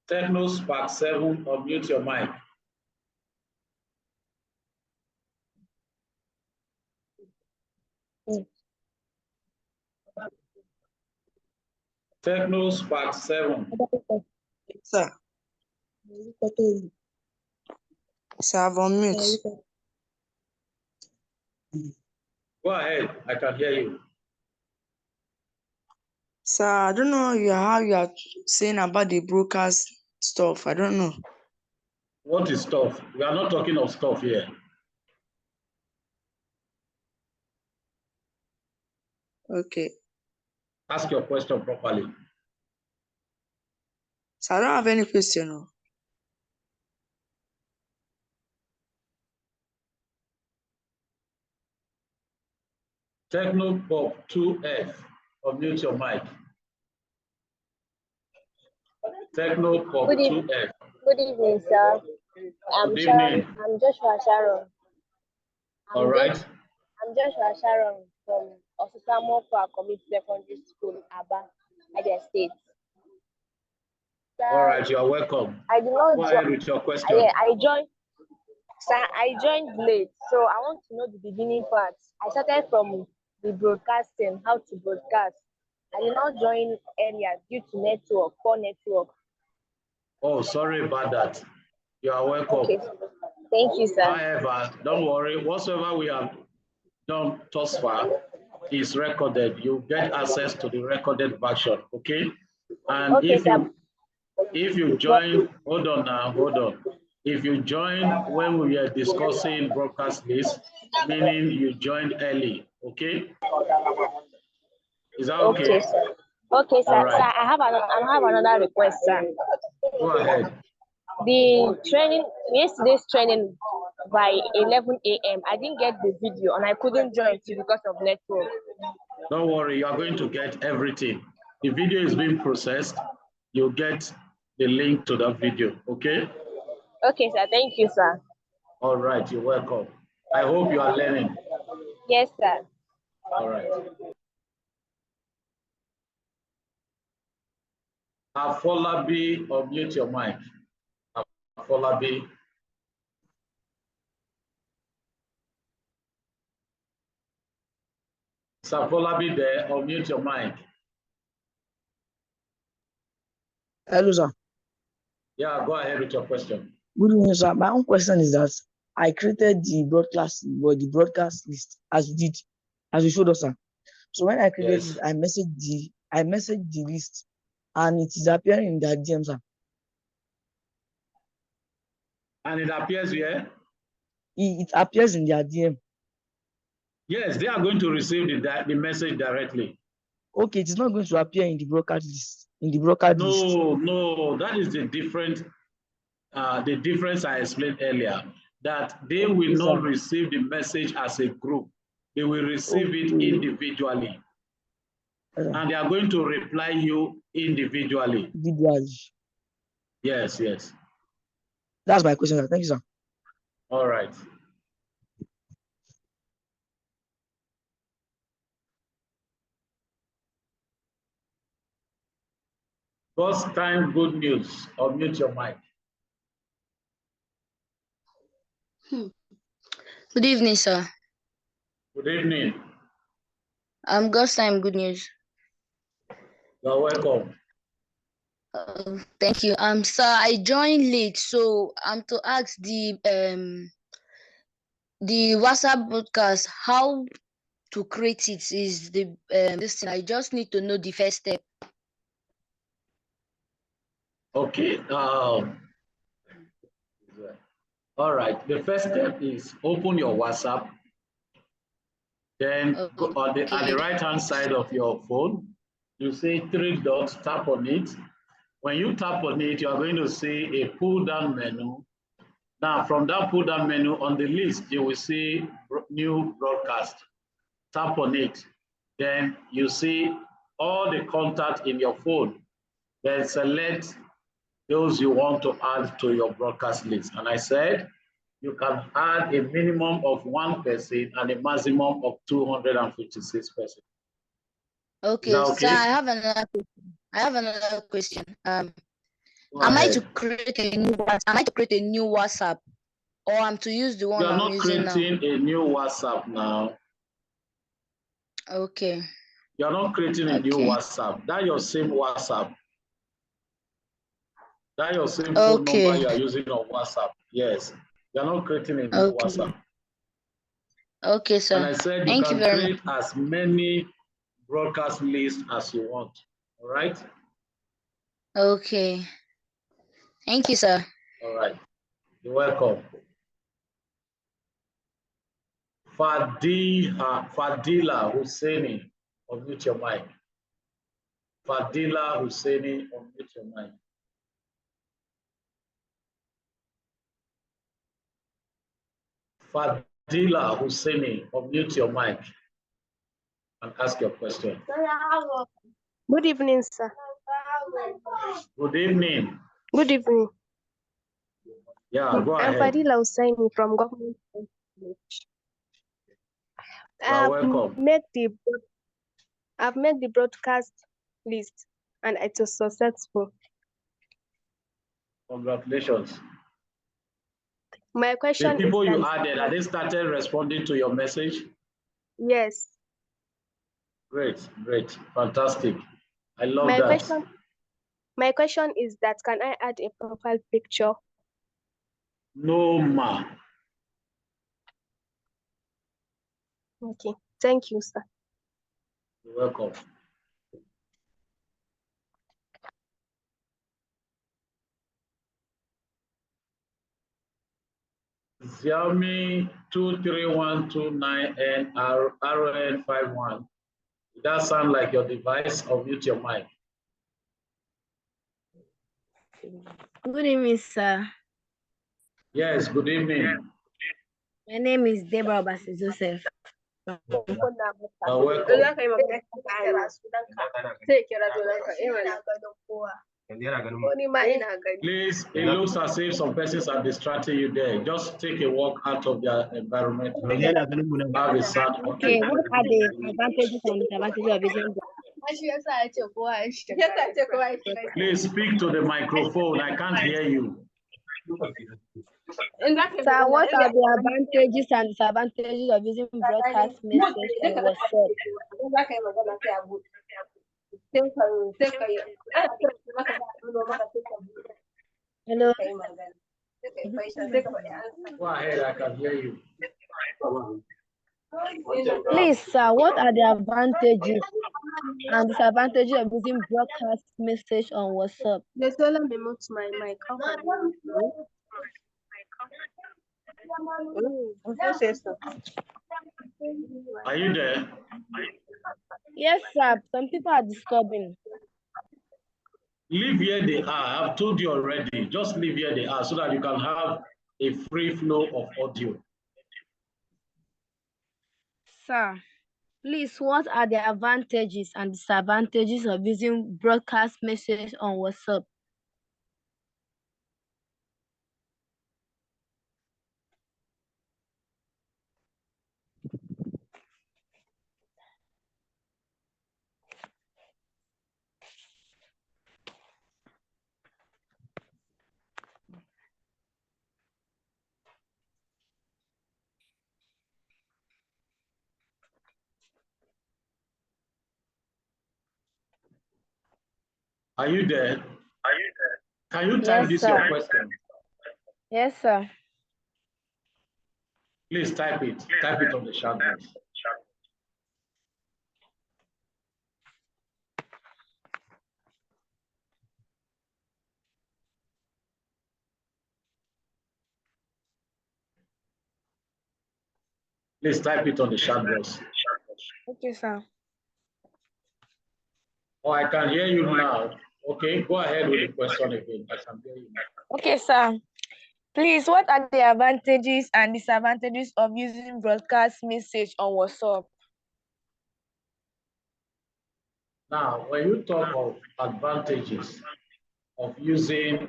Techno Spark 7, unmute your mic. Techno Spark 7. Sir. Sir, I'm on mute. Go ahead, I can hear you. Sir, I don't know how you are saying about the broadcast stuff. I don't know. What is stuff? We are not talking of stuff here. Okay. Ask your question properly. So I don't have any question. No. Techno Pop 2F, unmute your mic. Techno Pop 2F. Good evening, sir. Good evening. I'm Joshua Sharon. All right. I'm Joshua Sharon from Osusamokwa Community Secondary School, Aba, Abia State. Sir, All right, you are welcome. I did not Go ahead with your question. I joined late, so I want to know the beginning part. I started from the broadcasting, how to broadcast. I did not join earlier due to poor network. Oh, sorry about that. You are welcome. Okay, thank you, sir. However, don't worry, whatsoever we have done thus far is recorded. You get access to the recorded version, okay? And Okay, if you join, hold on. If you join when we were discussing broadcast list, meaning you joined early, okay? Is that okay? Okay, sir. Okay, sir. All right. Sir, I have another request, sir. Go ahead. The training, yesterday's training by 11 a.m. I didn't get the video and I couldn't join because of network. Don't worry, you are going to get everything. The video is being processed. You'll get the link to that video, okay? Okay, sir. Thank you, sir. All right, you're welcome. I hope you are learning. Yes, sir. All right. Afolabi, unmute your mic. Afolabi. Afolabi there, unmute your mic. Hello, sir. Yeah, go ahead with your question. Good evening, sir. My own question is that I created the broadcast list as you showed us, sir. So when I created Yes. it, I messaged the list, and it is appearing in their DM, sir. And it appears here? It appears in their DM. Yes, they are going to receive the message directly. Okay, it is not going to appear in the broadcast list. No, that is the difference I explained earlier, that they will not receive the message as a group. They will receive it individually. And they are going to reply you individually. Yes. That's my question, sir. Thank you, sir. All right. First time good news. Unmute your mic. Good evening, sir. Good evening. God's time good news. You're welcome. Thank you. Sir, I joined late, so I'm to ask the WhatsApp broadcast how to create it is the this thing. I just need to know the first step. Okay. All right. The first step is open your WhatsApp. Then go on at the right-hand side of your phone, you see 3 dots, tap on it. When you tap on it, you are going to see a pull-down menu. Now, from that pull-down menu on the list, you will see new broadcast. Tap on it. Then you see all the contacts in your phone. Then select those you want to add to your broadcast list. And I said, you can add a minimum of 1 person and a maximum of 256 persons. Okay, okay? So I have another question. Am I to create a new WhatsApp, or I'm to use the one You are I'm not using now? creating a new WhatsApp now. Okay. You are not creating a new WhatsApp. That's your same WhatsApp. That's your same phone number you are using on WhatsApp. Yes. You are not creating a new WhatsApp. Okay, sir. And I said you can create as many broadcast lists as you want. All right? Okay. Thank you, sir. All right. You're welcome. Fadila Husseini, unmute your mic. Fadila Husseini, unmute your mic. Fadila Husseini, unmute your mic and ask your question. Good evening, sir. Good evening. Good evening. Yeah, go ahead. I'm Fadila Husseini from Government College. I've made the broadcast list and it was successful. Congratulations. My question the people is you added, are they started responding to your message? Yes. Great, fantastic. I love that. My question is that can I add a profile picture? No, ma. Okay, thank you, sir. You're welcome. Xiaomi 23129N RN51. Does that sound like your device? Or mute your mic. Good evening, sir. Yes, good evening. My name is Deborah Bassi Joseph. Please, it looks as if some persons are distracting you there. Just take a walk out of their environment. Have a sound. Okay, what are the advantages and disadvantages of using Please speak to the microphone. I can't hear you. Sir, what are the advantages and disadvantages of using broadcast message on WhatsApp? Hello? Go ahead, I can hear you. Please, sir, what are the advantages and disadvantages of using broadcast message on WhatsApp? Are you there? Yes, sir. Some people are disturbing. Leave where they are. I've told you already. Just leave where they are so that you can have a free flow of audio. Sir, please, what are the advantages and disadvantages of using broadcast message on WhatsApp? Are you there? Can you type this your question? Yes, sir. Please type it. Type it on the chat box. Please type it on the chat box. Okay, sir. Oh, I can hear you now. Okay, go ahead with the question again. I can hear you now. Okay, sir. Please, what are the advantages and disadvantages of using broadcast message on WhatsApp? Now, when you talk of advantages of using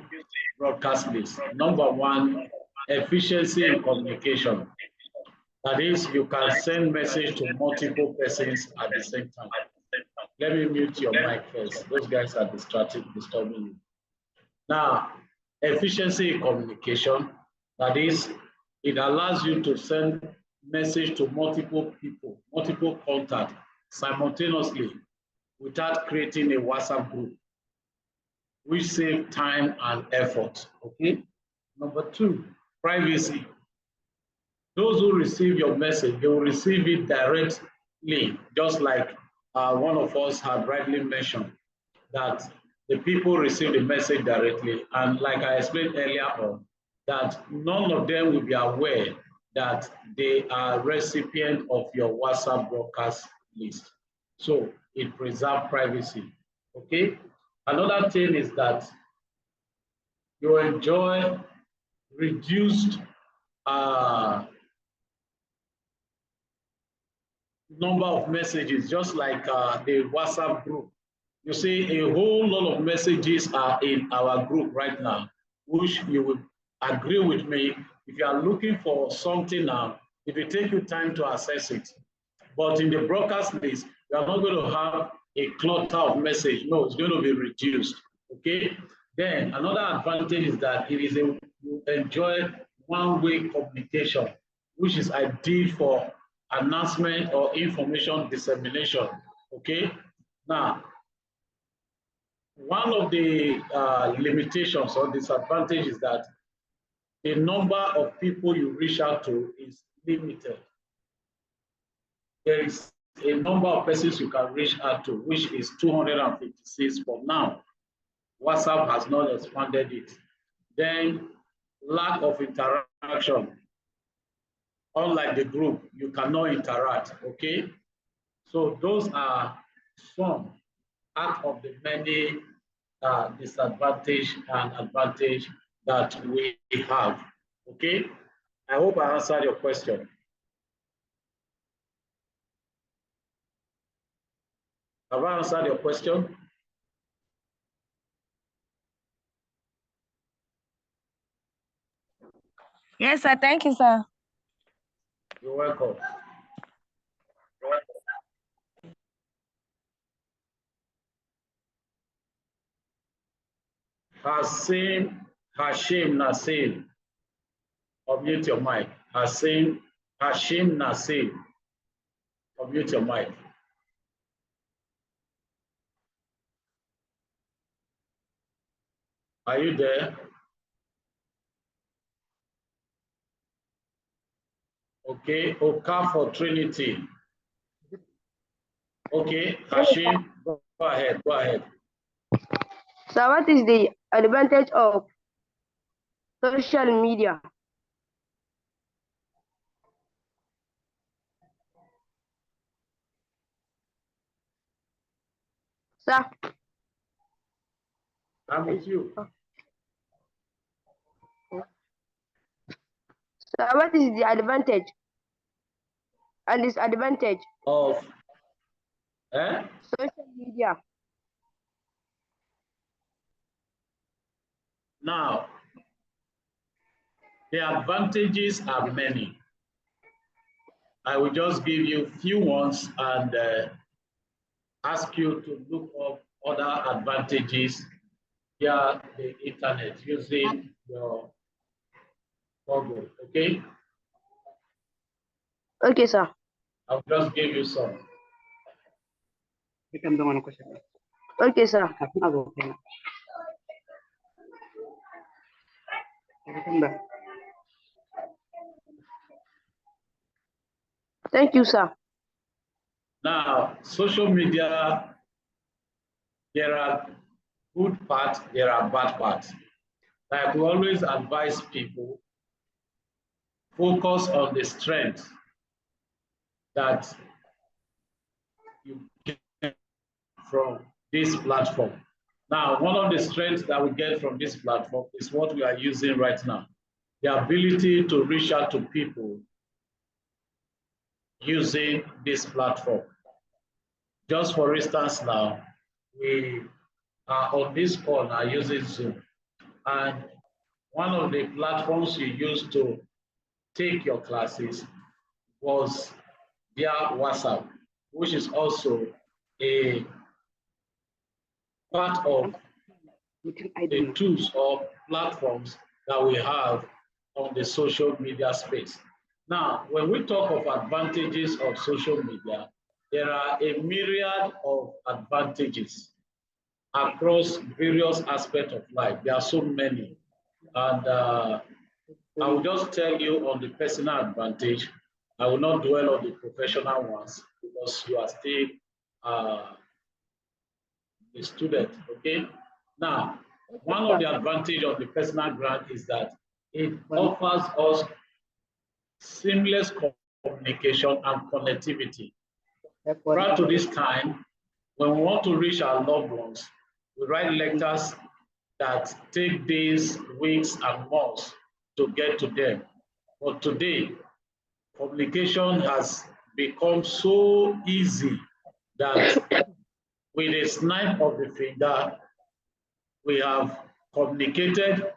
broadcast list, number one, efficiency in communication. That is, you can send message to multiple persons at the same time. Let me mute your mic first. Those guys are distracting, disturbing you. Now, efficiency in communication, that is, it allows you to send message to multiple people, multiple contacts simultaneously without creating a WhatsApp group, which save time and effort, okay? Number two, privacy. Those who receive your message, they will receive it directly, just like one of us had rightly mentioned, that the people receive the message directly. And like I explained earlier on, that none of them will be aware that they are recipient of your WhatsApp broadcast list. So it preserves privacy, okay? Another thing is that you enjoy reduced number of messages, just like the WhatsApp group. You see, a whole lot of messages are in our group right now, which you will agree with me. If you are looking for something now, it will take you time to access it. But in the broadcast list, you are not going to have a clutter of message. No, it's going to be reduced. Okay. Then another advantage is that it is you enjoy one-way communication, which is ideal for announcement or information dissemination. Okay. Now, one of the limitations or disadvantages is that the number of people you reach out to is limited. There is a number of persons you can reach out to, which is 256 for now. WhatsApp has not expanded it. Then lack of interaction. Unlike the group, you cannot interact, okay? So those are some out of the many disadvantage and advantage that we have, okay? I hope I answered your question. Have I answered your question? Yes, sir. Thank you, sir. You're welcome. Hashim Nassim. Unmute your mic. Hashim Nassim. Unmute your mic. Are you there? Okay, Oka for Trinity. Okay, Hashim, go ahead, go ahead. So what is the advantage of social media? Sir? I'm with you. So what is the advantage and disadvantage of social media? Now, the advantages are many. I will just give you few ones and ask you to look up other advantages via the internet using your Google, okay? Okay, sir. I'll just give you some. Okay, sir. Thank you, sir. Now, social media, there are good parts, there are bad parts. Like we always advise people, focus on the strength that you get from this platform. Now, one of the strengths that we get from this platform is what we are using right now, the ability to reach out to people using this platform. Just for instance now, we are on this call now using Zoom, and one of the platforms you used to take your classes was via WhatsApp, which is also a part of the tools or platforms that we have on the social media space. Now, when we talk of advantages of social media, there are a myriad of advantages across various aspects of life. There are so many. And I will just tell you on the personal advantage. I will not dwell on the professional ones because you are still a student, okay? Now, one of the advantages of the personal grant is that it offers us seamless communication and connectivity. Prior to this time, when we want to reach our loved ones, we write letters that take days, weeks, and months to get to them. But today, communication has become so easy that with a snap of the finger, we have communicated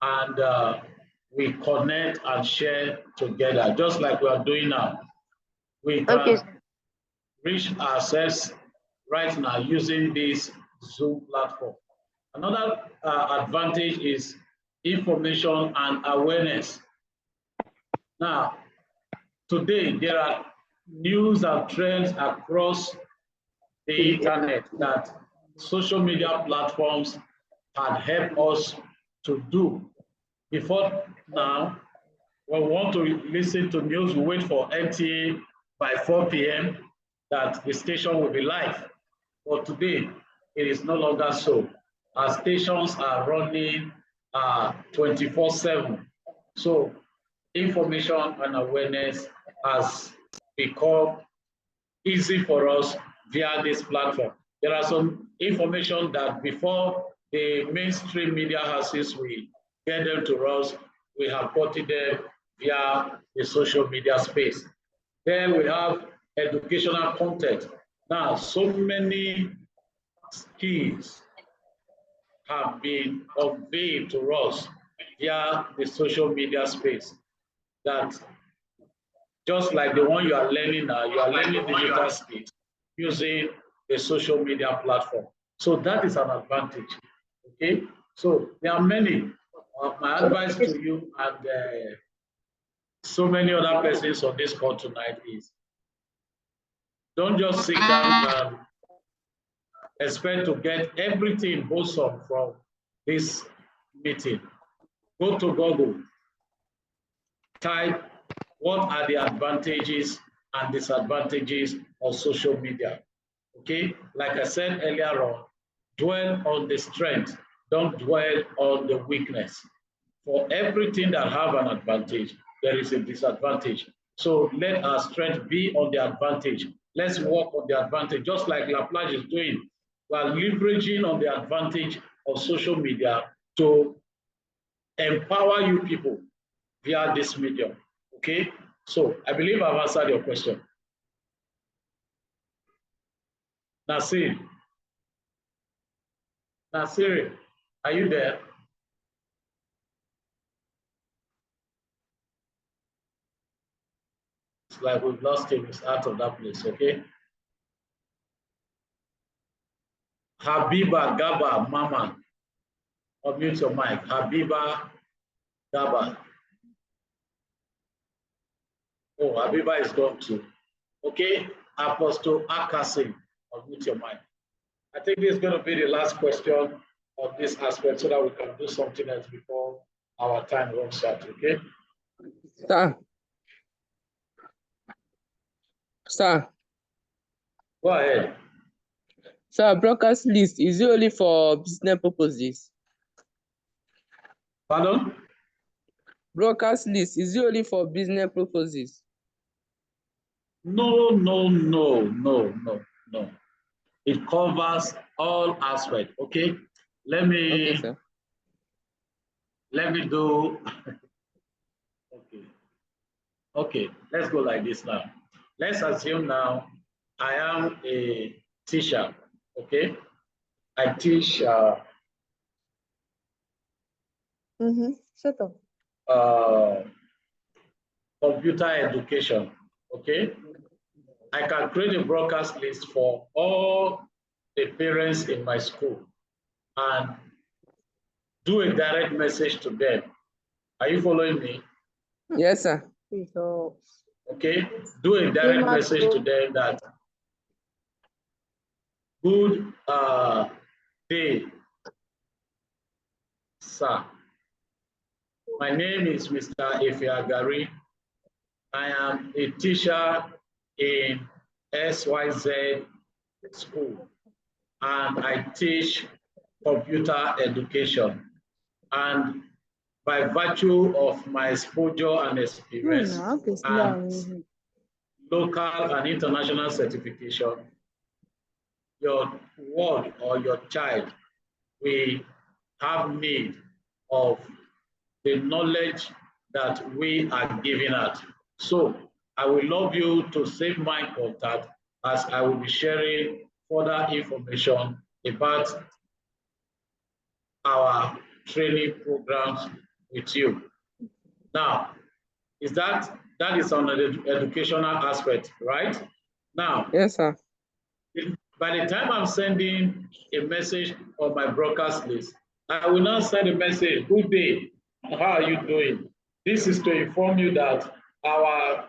and we connect and share together, just like we are doing now. We can reach ourselves right now using this Zoom platform. Another advantage is information and awareness. Now, today there are news and trends across the internet that social media platforms had helped us to do. Before now, when we want to listen to news, we wait for NTA by 4 p.m. that the station will be live. But today, it is no longer so. Our stations are running 24/7. So information and awareness has become easy for us via this platform. There are some information that before the mainstream media houses will get them to us, we have quoted them via the social media space. Then we have educational content. Now, so many skills have been unveiled to us via the social media space that just like the one you are learning now, you are learning digital skills using a social media platform. So that is an advantage, okay? So there are many. My advice to you and so many other persons on this call tonight is don't just sit down and expect to get everything wholesome from this meeting. Go to Google, type what are the advantages and disadvantages of social media. Okay, like I said earlier on, dwell on the strength, don't dwell on the weakness. For everything that have an advantage, there is a disadvantage. So let our strength be on the advantage. Let's work on the advantage, just like Laplace is doing. We are leveraging on the advantage of social media to empower you people via this medium. Okay, so I believe I've answered your question. Nasir, are you there? It's like we've lost him. He's out of that place. Okay. Habiba Gaba Mama, unmute your mic. Habiba Gaba. Oh, Habiba is gone too. Okay. Apostle Akasi, unmute your mic. I think this is going to be the last question of this aspect so that we can do something else before our time runs out. Okay. Sir. Go ahead. Sir, broadcast list, is it only for business purposes? Pardon? Broadcast list, is it only for business purposes? No. It covers all aspects. Okay. Let me do. Okay. Let's go like this now. Let's assume now I am a teacher. Okay. I teach. Shut up. Computer education. Okay. I can create a broadcast list for all the parents in my school and do a direct message to them. Are you following me? Yes, sir. Okay. Do a direct message to them that good day, sir. My name is Mr. Ifeagari. I am a teacher in SYZ school and I teach computer education. And by virtue of my exposure and experience and local and international certification, your ward or your child will have need of the knowledge that we are giving out. So I will love you to save my contact as I will be sharing further information about our training programs with you. Now, that is on the educational aspect, right? Now, yes, sir. By the time I'm sending a message on my broadcast list, I will not send a message, good day, how are you doing? This is to inform you that our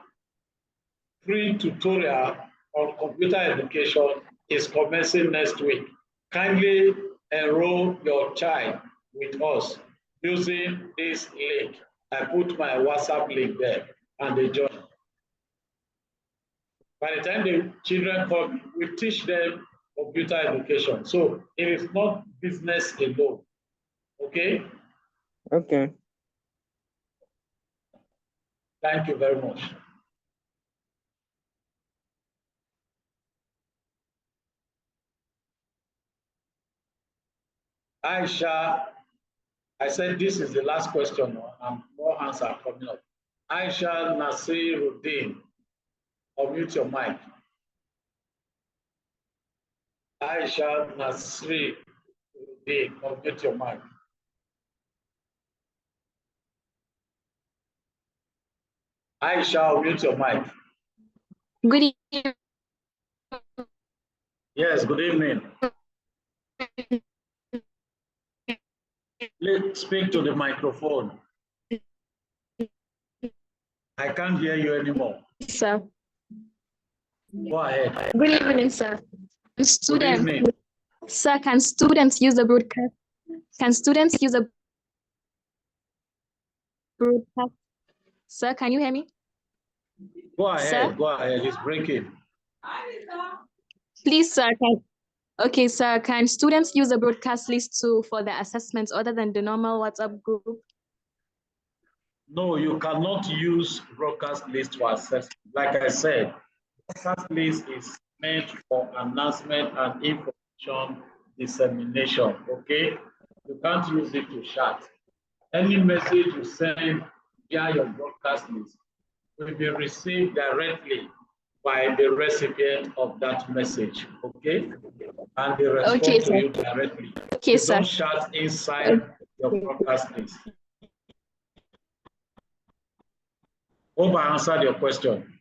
free tutorial on computer education is commencing next week. Kindly enroll your child with us using this link. I put my WhatsApp link there and they join. By the time the children come, we teach them computer education. So it is not business alone. Okay? Okay. Thank you very much. Aisha, I said this is the last question and more hands are coming up. Aisha Nasiruddin, unmute your mic. Aisha Nasri, unmute your mic. Aisha, mute your mic. Good evening. Yes, good evening. Please speak to the microphone. I can't hear you anymore. Sir. Go ahead. Good evening, sir. Good Students, evening. sir, can students use the broadcast? Can students use the broadcast? Sir, can you hear me? Go ahead. Sir? Go ahead. It's breaking. Please, sir, okay, sir, can students use the broadcast list too for the assessments other than the normal WhatsApp group? No, you cannot use broadcast list for assessment. Like I said, broadcast list is meant for announcement and information dissemination, okay? You can't use it to chat. Any message you send via your broadcast list will be received directly by the recipient of that message, okay? And they respond Okay, to sir. you directly. Okay, You sir. don't chat inside your broadcast list. Hope I answered your question.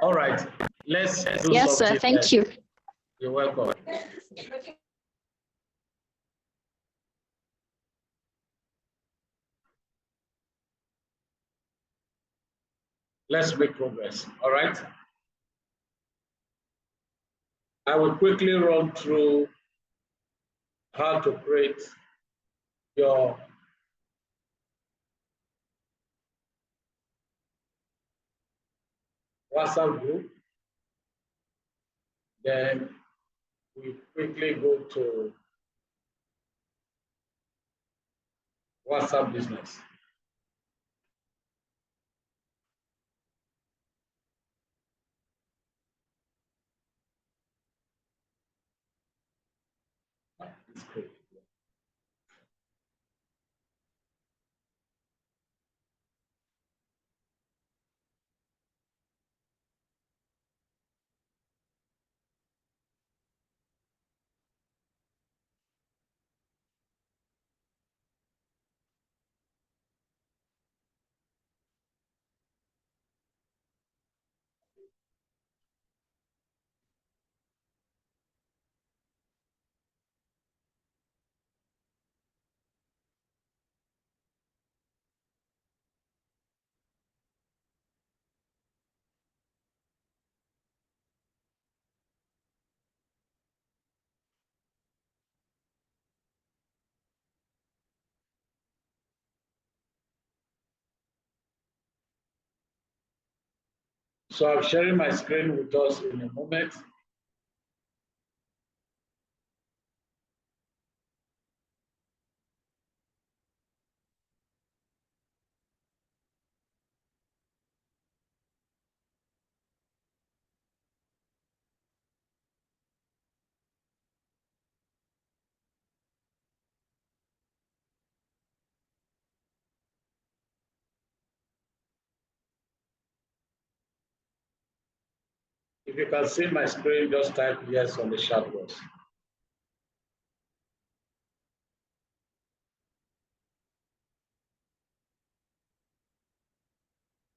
All right, let's do Yes, sir. something Thank else. you. You're welcome. Let's make progress, all right? I will quickly run through how to create your WhatsApp group. Then we quickly go to WhatsApp business. It's great. So I'm sharing my screen with us in a moment. If you can see my screen, just type yes on the chat box.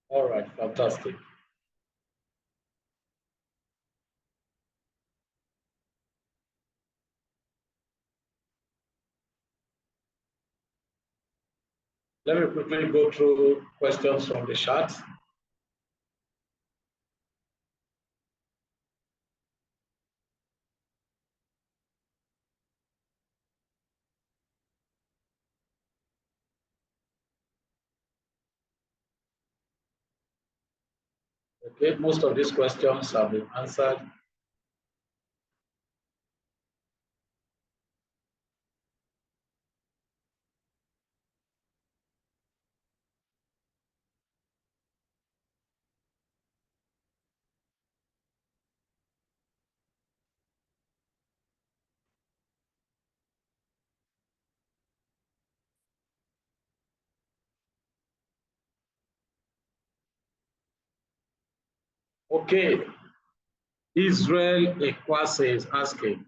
All right, fantastic. Let me quickly go through questions from the chat. Okay, most of these questions have been answered. Okay. Israel Ekwase is asking,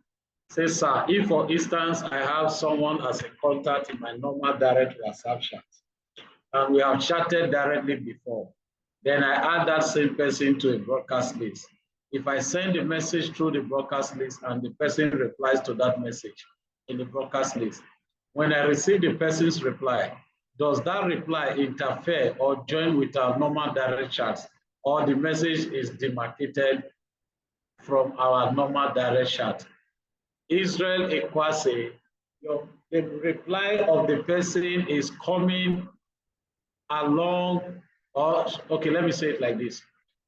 says, sir, if for instance, I have someone as a contact in my normal direct WhatsApp chat, and we have chatted directly before, then I add that same person to a broadcast list. If I send a message through the broadcast list and the person replies to that message in the broadcast list, when I receive the person's reply, does that reply interfere or join with our normal direct chats, or the message is demarcated from our normal direct chat? Israel Ekwase, the reply of the person is coming along, or okay, let me say it like this.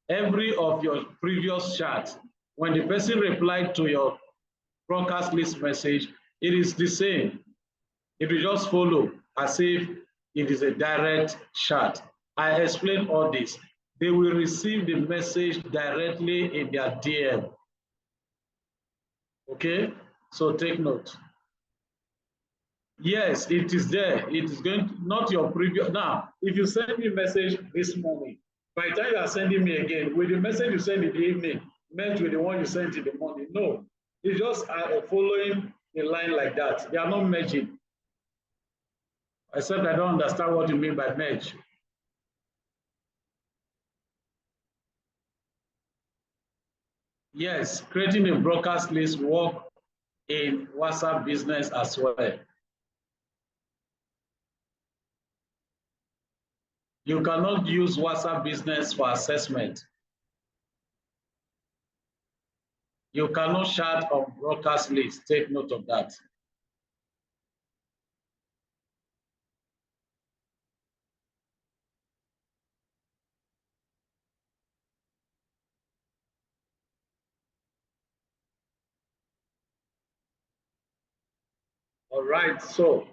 Every of your previous chats, when the person replied to your broadcast list message, it is the same. It will just follow as if it is a direct chat. I explain all this. They will receive the message directly in their DM. Okay, so take note. Yes, it is there. It is going to, not your previous. Now, if you send me a message this morning, by the time you are sending me again, with the message you send in the evening, match with the one you sent in the morning? No, it's just following a line like that. They are not merging. Except I don't understand what you mean by merge. Yes, creating a broadcast list work in WhatsApp Business as well. You cannot use WhatsApp Business for assessment. You cannot chat on broadcast list. Take note of that. All right, so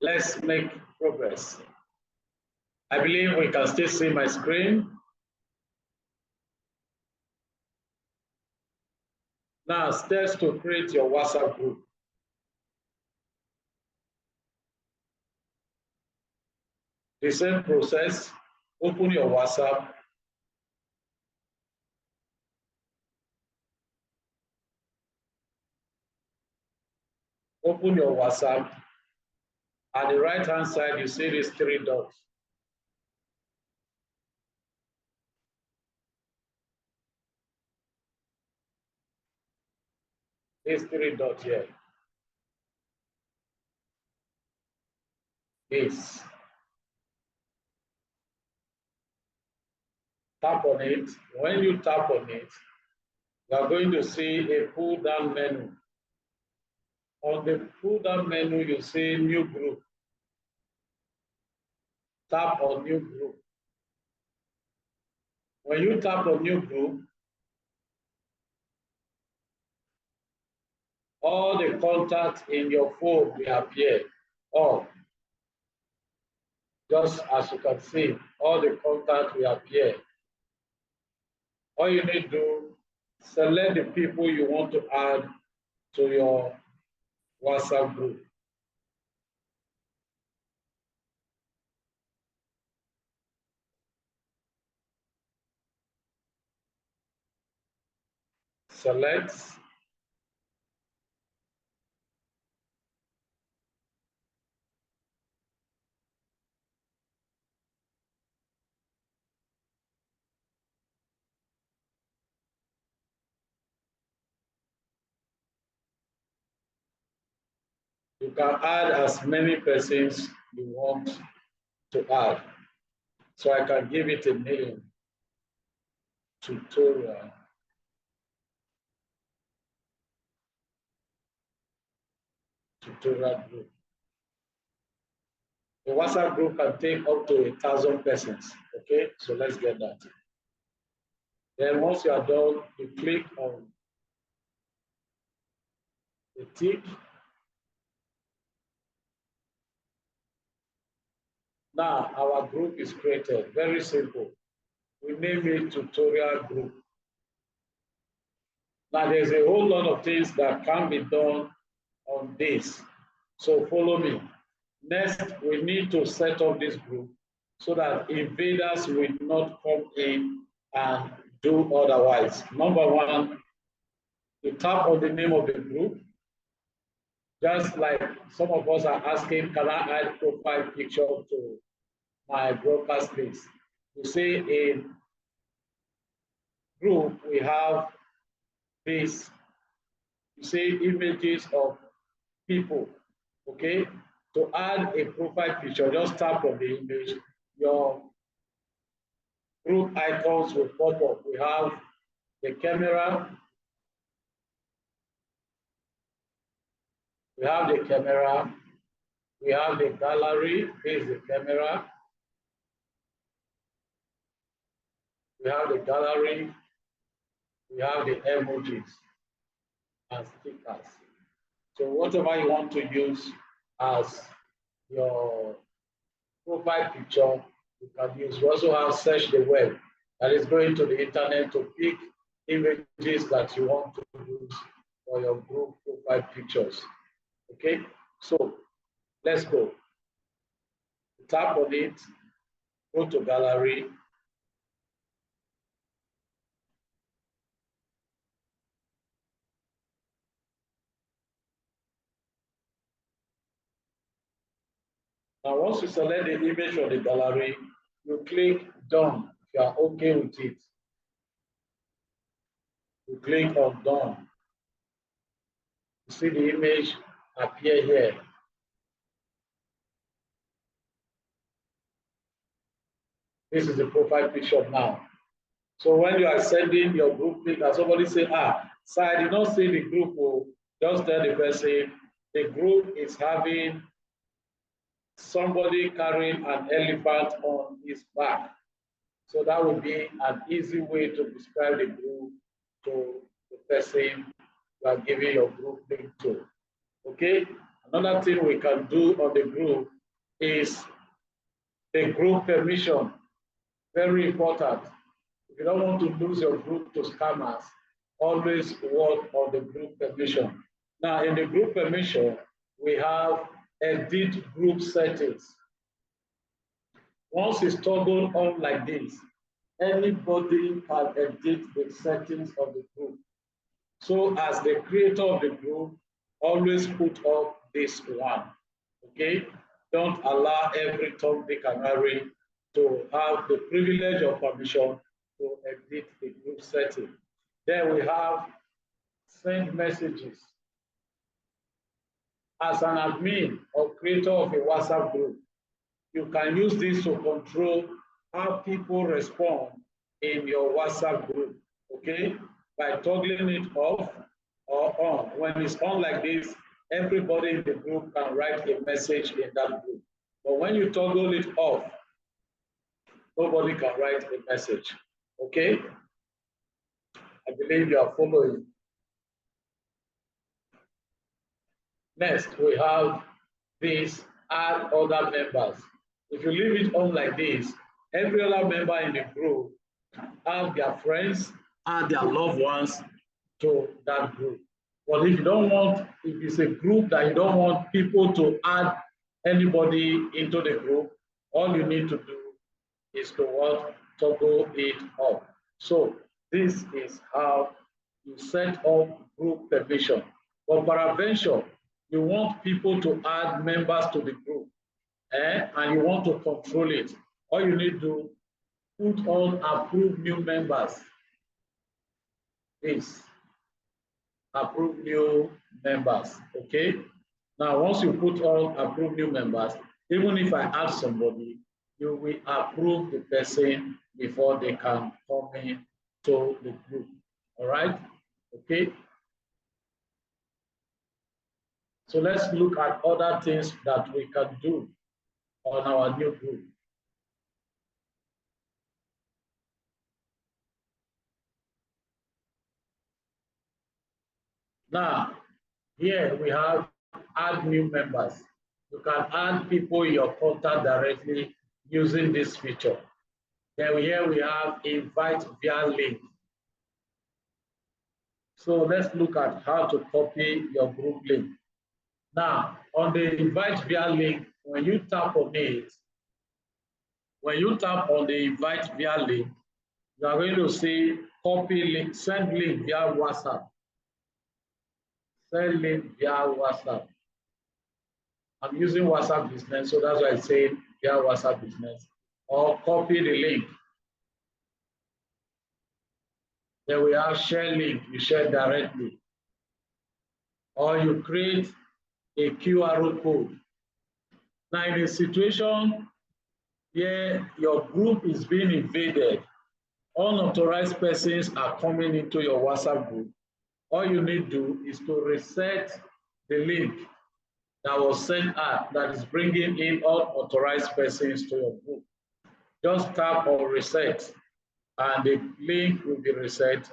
let's make progress. I believe we can still see my screen. Now, steps to create your WhatsApp group. The same process, open your WhatsApp. Open your WhatsApp. At the right-hand side, you see these three dots. These three dots here. This. Tap on it. When you tap on it, you are going to see a pull-down menu. On the pull-down menu, you see new group. Tap on new group. When you tap on new group, all the contacts in your phone will appear. All. Just as you can see, all the contacts will appear. All you need to do, select the people you want to add to your WhatsApp group. Select. You can add as many persons you want to add. So I can give it a name, tutorial. Tutorial group. The WhatsApp group can take up to 1,000 persons. Okay, so let's get that. Then once you are done, you click on the tick. Now our group is created. Very simple. We name it tutorial group. Now there's a whole lot of things that can be done on this. So follow me. Next, we need to set up this group so that invaders will not come in and do otherwise. Number one, you tap on the name of the group. Just like some of us are asking, can I add profile picture to my broadcast list? You see in group, we have this, you see images of people, okay? To add a profile picture, just tap on the image, your group icons will pop up. We have the camera, we have the camera, we have the gallery, here's the camera, we have the gallery, we have the emojis and stickers. So whatever you want to use as your profile picture, you can use. We also have search the web, that is going to the internet to pick images that you want to use for your group profile pictures. Okay, so let's go. Tap on it, go to gallery. Now, once you select the image from the gallery, you click done if you are okay with it. You click on done. You see the image appear here. This is the profile picture now. So when you are sending your group link, and somebody say, so I did not see the group, just tell the person the group is having somebody carrying an elephant on his back. So that would be an easy way to describe the group to the person you are giving your group link to. Okay? Another thing we can do on the group is the group permission. Very important. If you don't want to lose your group to scammers, always work on the group permission. Now, in the group permission, we have edit group settings. Once it's toggled on like this, anybody can edit the settings of the group. So as the creator of the group, always put up this one, okay? Don't allow every Tom, Dick, and Harry to have the privilege or permission to edit the group setting. Then we have send messages. As an admin or creator of a WhatsApp group, you can use this to control how people respond in your WhatsApp group, okay? By toggling it off or on. When it's on like this, everybody in the group can write a message in that group. But when you toggle it off, nobody can write a message, okay? I believe you are following. Next, we have this add other members. If you leave it on like this, every other member in the group have their friends, add their loved ones to that group. But if you don't want, if it's a group that you don't want people to add anybody into the group, all you need to do is to toggle it off. So this is how you set up group permission. For peradventure, you want people to add members to the group, and you want to control it. All you need to put on approve new members. This approve new members, okay? Now, once you put on approve new members, even if I add somebody, you will approve the person before they can come in to the group, all right? Okay? So let's look at other things that we can do on our new group. Now, here we have add new members. You can add people in your contact directly using this feature. Then here we have invite via link. So let's look at how to copy your group link. Now, on the invite via link, when you tap on it, when you tap on the invite via link, you are going to see copy link, send link via WhatsApp. Send link via WhatsApp. I'm using WhatsApp Business, so that's why I say via WhatsApp Business. Or copy the link. Then we have share link, you share directly. Or you create a QR code. Now in a situation where your group is being invaded, unauthorized persons are coming into your WhatsApp group, all you need to do is to reset the link that was sent out that is bringing in unauthorized persons to your group. Just tap on reset and the link will be reset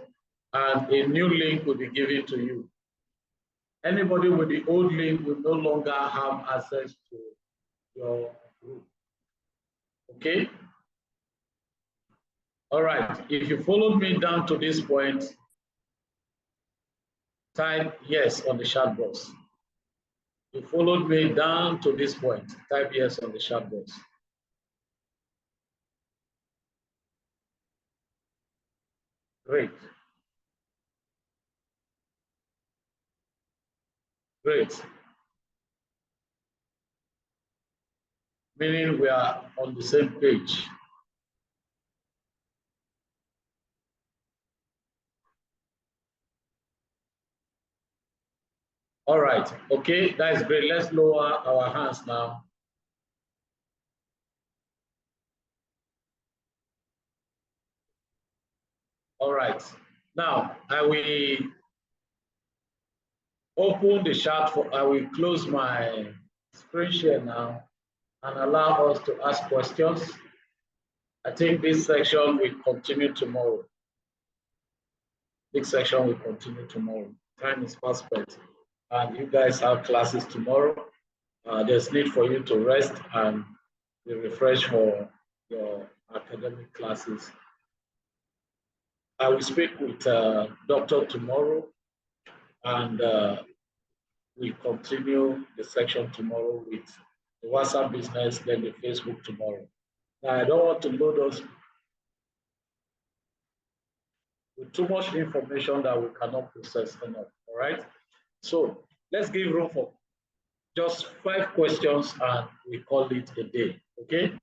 and a new link will be given to you. Anybody with the old link will no longer have access to your group. Okay? All right, if you followed me down to this point, type yes on the chat box. You followed me down to this point, type yes on the chat box. Great. Great. Meaning we are on the same page. All right, okay, that is great. Let's lower our hands now. All right, now I will open the chat for, I will close my screen share now and allow us to ask questions. I think this section will continue tomorrow. This section will continue tomorrow. Time is fast spent. And you guys have classes tomorrow. There's need for you to rest and be refreshed for your academic classes. I will speak with Doctor tomorrow and we'll continue the section tomorrow with the WhatsApp Business, then the Facebook tomorrow. Now, I don't want to load us with too much information that we cannot process enough, all right? So let's give room for just 5 questions and we call it a day, okay?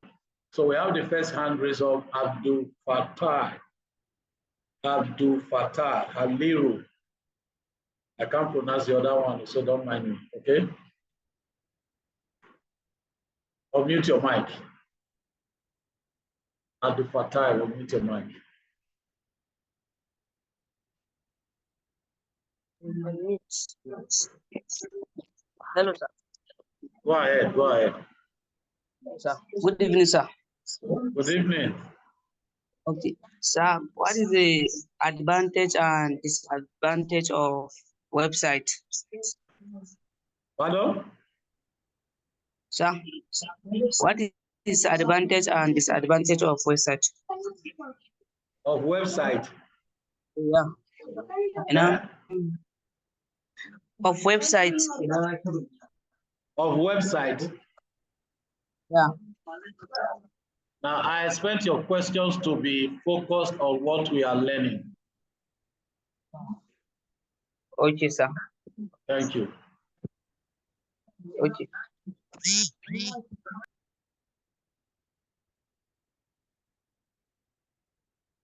So we have the first hand raised of Abdul Fattah. Abdul Fattah Haliru. I can't pronounce the other one, so don't mind me, okay? Unmute your mic. Abdul Fattah, unmute your mic. Hello, sir. Go ahead, go ahead. Sir, good evening, sir. Good evening. Okay, sir, what is the advantage and disadvantage of website? Pardon? Sir, what is the advantage and disadvantage of website? Of website? Yeah. You know, of website. Of website? Yeah. Now, I expect your questions to be focused on what we are learning. Okay, sir. Thank you. Okay.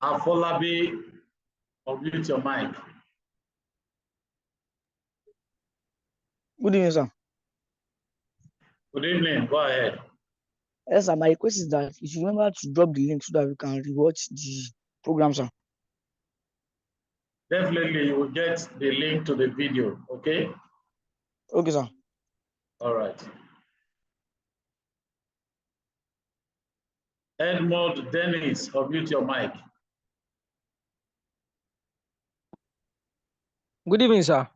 Afolabi, unmute your mic. Good evening, sir. Good evening. Go ahead. Yes, sir. My request is that you should remember to drop the link so that we can rewatch the program, sir. Definitely, you will get the link to the video, okay? Okay, sir. All right. Edmond Dennis, unmute your mic. Good evening, sir.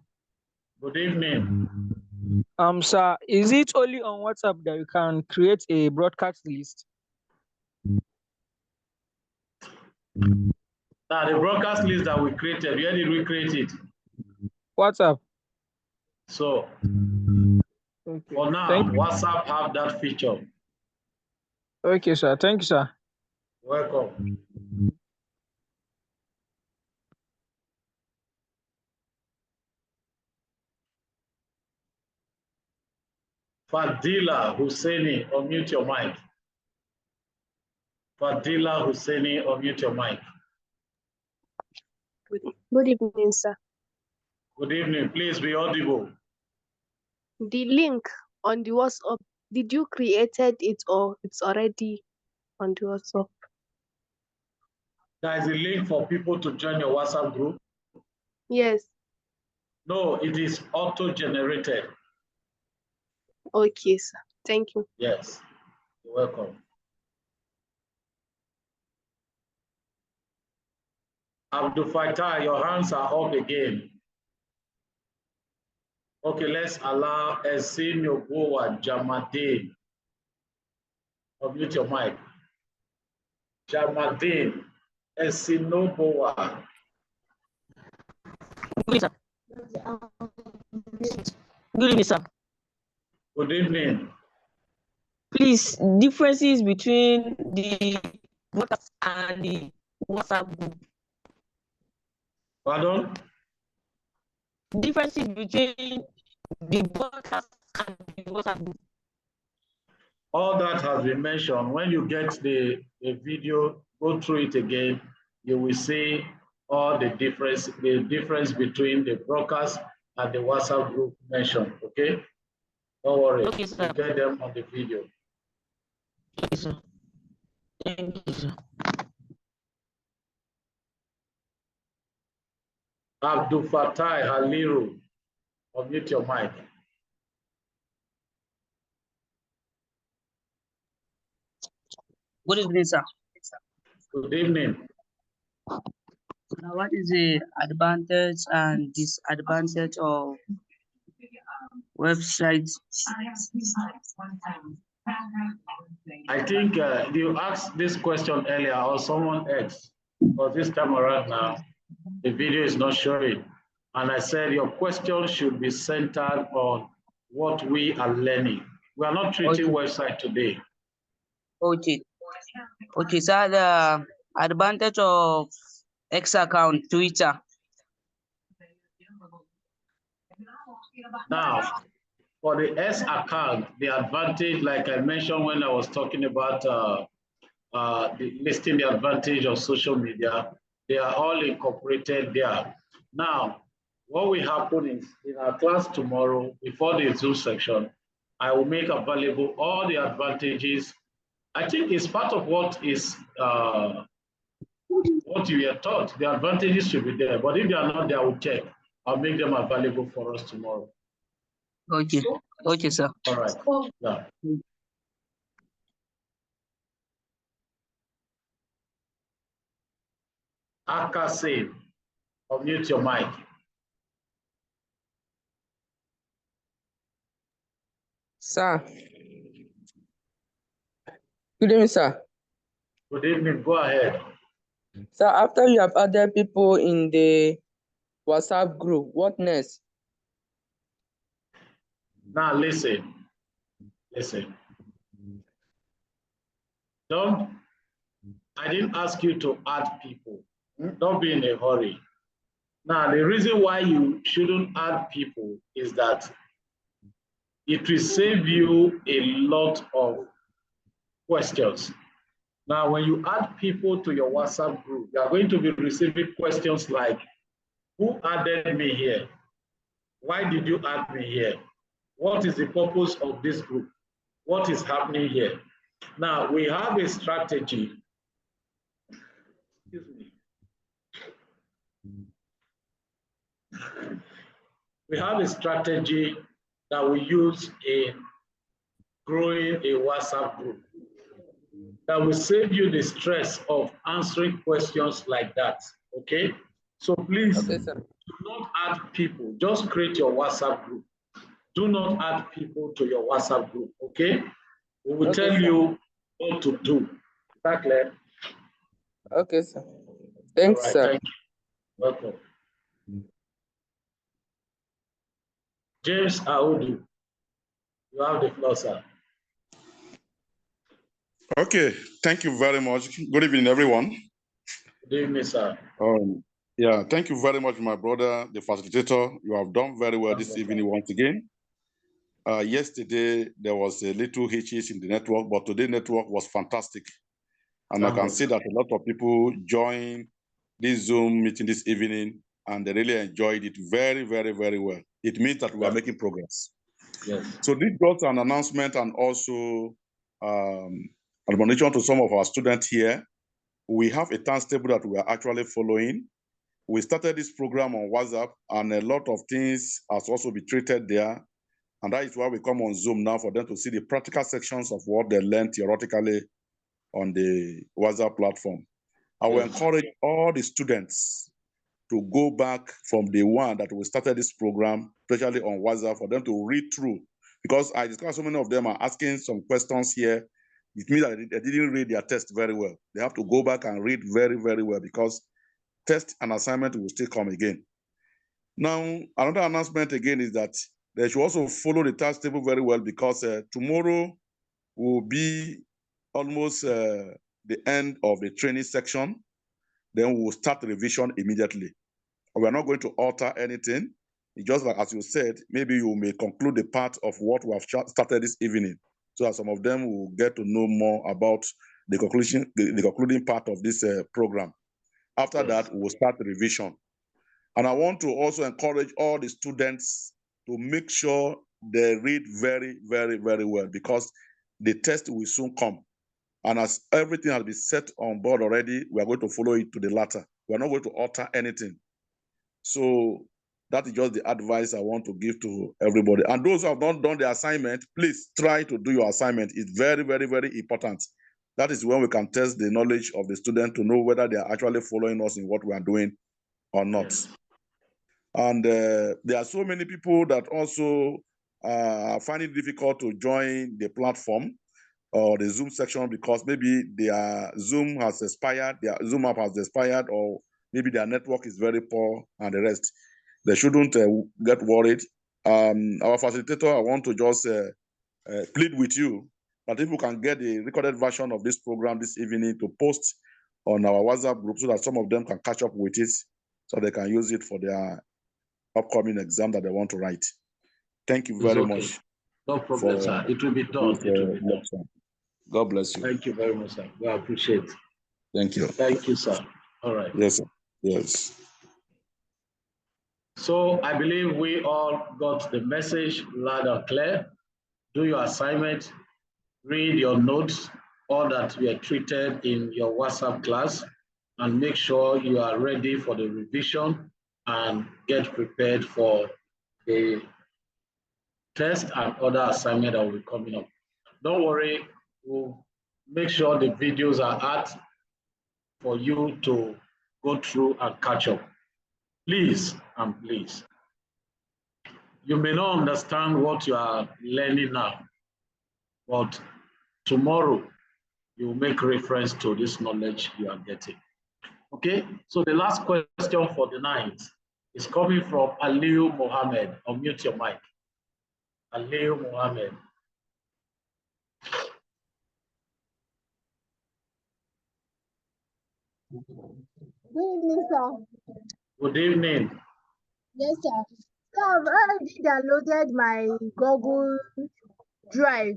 Good evening. Sir, is it only on WhatsApp that you can create a broadcast list? Now, the broadcast list that we created, where did we create it? WhatsApp. So, okay. For now, WhatsApp have that feature. Okay, sir. Thank you, sir. Welcome. Fadila Husseini, unmute your mic. Fadila Husseini, unmute your mic. Good evening, sir. Good evening. Please be audible. The link on the WhatsApp, did you created it or it's already on the WhatsApp? There is a link for people to join your WhatsApp group. Yes. No, it is auto-generated. Okay, sir. Thank you. Yes, you're welcome. Abdul Fattah, your hands are up again. Okay, let's allow Esin Yobowa Jamadin. Unmute your mic. Jamadin, Esin Yobowa. Good evening, sir. Good evening. Please, differences between the broadcast and the WhatsApp group. Pardon? Differences between the broadcast and the WhatsApp group. All that has been mentioned. When you get the video, go through it again, you will see all the difference between the broadcast and the WhatsApp group mentioned, okay? Don't worry, Okay, sir. you get them on the video. Okay, sir. Thank you, sir. Abdul Fattah Haliru, unmute your mic. Good evening, sir. Good evening. Now, what is the advantage and disadvantage of websites? I think you asked this question earlier or someone else, but this time around now, the video is not showing. And I said your question should be centered on what we are learning. We are not treating website today. Okay. Okay, so the advantage of X account, Twitter. Now, for the S account, the advantage, like I mentioned when I was talking about listing the advantage of social media, they are all incorporated there. Now, what will happen is in our class tomorrow, before the Zoom section, I will make available all the advantages. I think it's part of what is what you are taught. The advantages should be there, but if they are not there, I will check. I'll make them available for us tomorrow. Okay. Okay, sir. All right. Yeah. Akase, unmute your mic. Sir. Good evening, sir. Good evening. Go ahead. Sir, after you have added people in the WhatsApp group, what next? Now listen. Listen. I didn't ask you to add people. Don't be in a hurry. Now, the reason why you shouldn't add people is that it will save you a lot of questions. Now, when you add people to your WhatsApp group, you are going to be receiving questions like, who added me here? Why did you add me here? What is the purpose of this group? What is happening here? Now, we have a strategy. Excuse me. We have a strategy that we use in growing a WhatsApp group that will save you the stress of answering questions like that, okay? So please, do not add people, just create your WhatsApp group. Do not add people to your WhatsApp group, okay? We will tell you what to do. Is that clear? Okay, sir. Thanks, right, sir. thank you. Welcome. James Audu, you have the floor, sir. Okay, thank you very much. Good evening, everyone. Good evening, sir. Yeah, thank you very much, my brother, the facilitator. You have done very well this evening once again. Yesterday, there was a little hitches in the network, but today network was fantastic. And I can see that a lot of people joined this Zoom meeting this evening, and they really enjoyed it very, very, very well. It means that we are making progress. Yes. So this was an announcement and also admonition to some of our students here. We have a timetable that we are actually following. We started this program on WhatsApp, and a lot of things has also been treated there. And that is why we come on Zoom now for them to see the practical sections of what they learned theoretically on the WhatsApp platform. I will encourage all the students to go back from the one that we started this program, especially on WhatsApp, for them to read through. Because I discovered so many of them are asking some questions here. It means that they didn't read their test very well. They have to go back and read very, very well, because test and assignment will still come again. Now, another announcement again is that they should also follow the task table very well, because tomorrow will be almost the end of the training section. Then we'll start revision immediately. We're not going to alter anything. It's just like, as you said, maybe you may conclude the part of what we have started this evening, so that some of them will get to know more about the concluding part of this program. After that, we'll start the revision. And I want to also encourage all the students to make sure they read very, very, very well, because the test will soon come. And as everything has been set on board already, we are going to follow it to the latter. We are not going to alter anything. So that is just the advice I want to give to everybody. And those who have not done the assignment, please try to do your assignment. It's very, very, very important. That is when we can test the knowledge of the student to know whether they are actually following us in what we are doing or not. Yes. And there are so many people that also find it difficult to join the platform or the Zoom section, because maybe their Zoom has expired, their Zoom app has expired, or maybe their network is very poor and the rest. They shouldn't get worried. Our facilitator, I want to just plead with you that if you can get the recorded version of this program this evening to post on our WhatsApp group, so that some of them can catch up with it, so they can use it for their upcoming exam that they want to write. Thank you very much. No problem, sir. It will be done. It will be done. God bless you. Thank you very much, sir. We appreciate it. Thank you. Thank you, sir. All right. Yes, sir. Yes. So I believe we all got the message loud and clear. Do your assignment, read your notes, all that were treated in your WhatsApp class, and make sure you are ready for the revision and get prepared for the test and other assignment that will be coming up. Don't worry, we'll make sure the videos are out for you to go through and catch up. Please and please. You may not understand what you are learning now, but tomorrow you will make reference to this knowledge you are getting. Okay, so the last question for the night is coming from Aliu Mohammed. Unmute your mic. Aliu Mohammed. Good evening, sir. Good evening. Yes, sir. So I've already downloaded my Google Drive.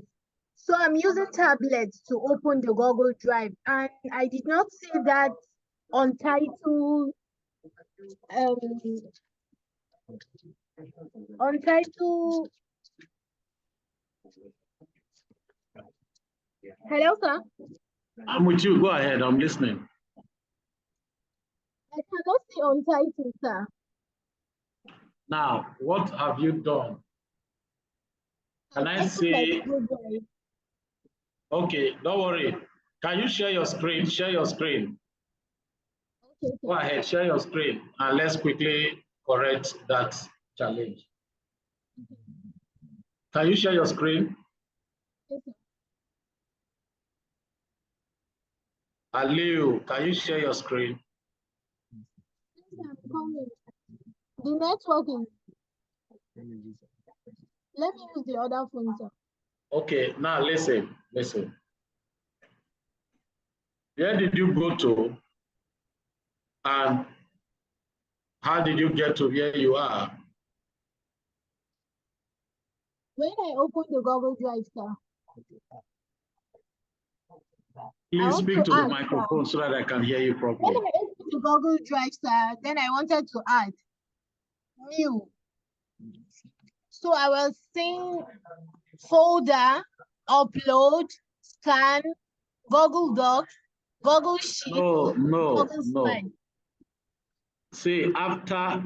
So I'm using tablets to open the Google Drive, and I did not see that untitled Hello, sir. I'm with you. Go ahead. I'm listening. I cannot see untitled, sir. Now, what have you done? Can I see? Okay, don't worry. Can you share your screen? Share your screen. Okay, go ahead, share your screen, and let's quickly correct that challenge. Can you share your screen? Aliu, can you share your screen? The network is. Let me use the other phone, sir. Okay, now listen. Where did you go to? And how did you get to where you are? When I open the Google Drive, sir, Please want speak to to the add, microphone so that I can hear you when properly. I open the Google Drive, sir, then I wanted to add new. So I was saying folder, upload, scan, Google Docs, Google Sheets, No, Google no. Slide. See, after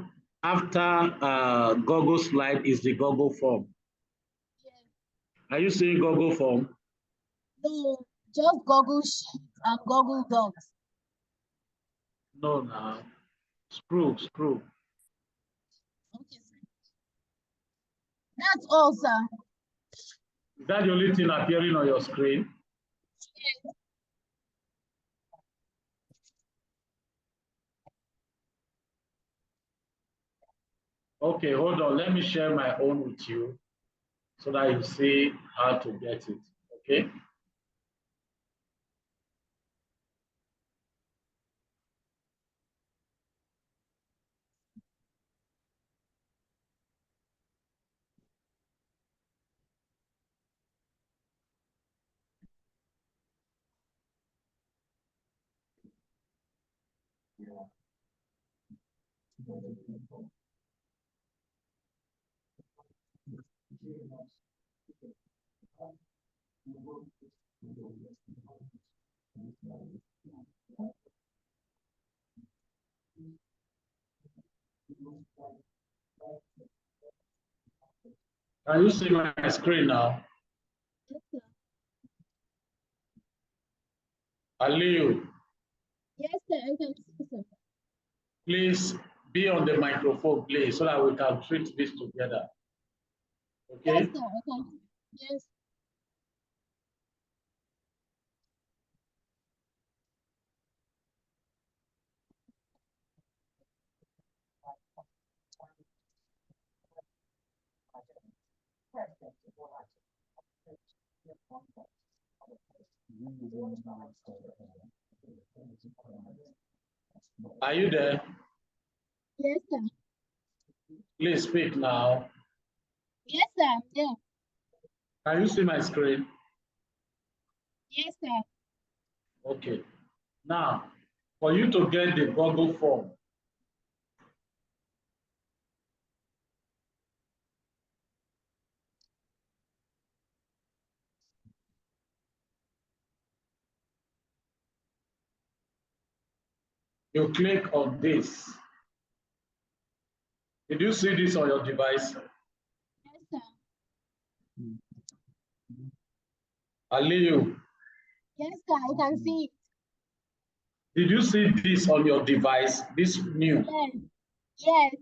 Google Slide is the Google Form. Are you seeing Google Form? No, just Google Sheets and Google Docs. No, no. Screw. Okay, sir. That's all, sir. Is that the only thing appearing on your screen? Yes. Okay, hold on. Let me share my own with you so that you see how to get it. Okay. Can you see my screen now? Yes, sir. Aliu, Yes, sir. I can see, sir. please be on the microphone, please, so that we can treat this together. Okay? Yes, sir. I can. Yes. Are you there? Yes, sir. Please speak now. Yes, sir. I'm there. Can you see my screen? Yes, sir. Okay. Now, for you to get the Google form, you click on this. Did you see this on your device? Yes, sir. Aliu, Yes, sir. I can see it. did you see this on your device? This new? Yes. Yes.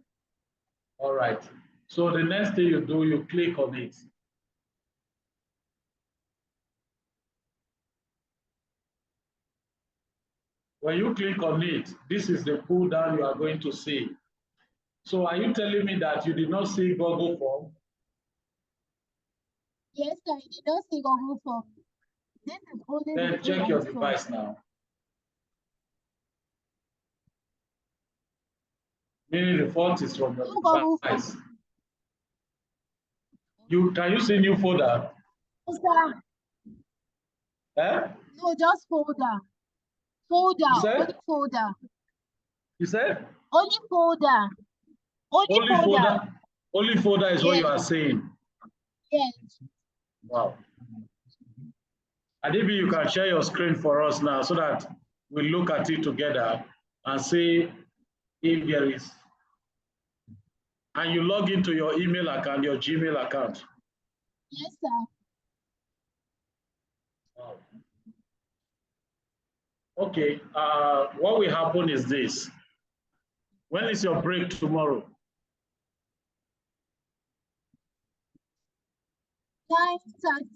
All right. So the next thing you do, you click on it. When you click on it, this is the pull down you are going to see. So are you telling me that you did not see Google Form? Yes, sir. I did not see Google Form. This is only the Then check your Android form. device now. Meaning the fault is from your No Google device. Form. Can you see new folder? No, sir. Eh? No, just folder. Folder. You said? Only folder. You said? Only folder. Only folder. Only folder is what Yes. you are saying. Yes. Wow. And maybe you can share your screen for us now so that we look at it together and see if there is. And you log into your email account, your Gmail account. Yes, sir. Wow. Okay, what will happen is this. When is your break tomorrow? 9:30.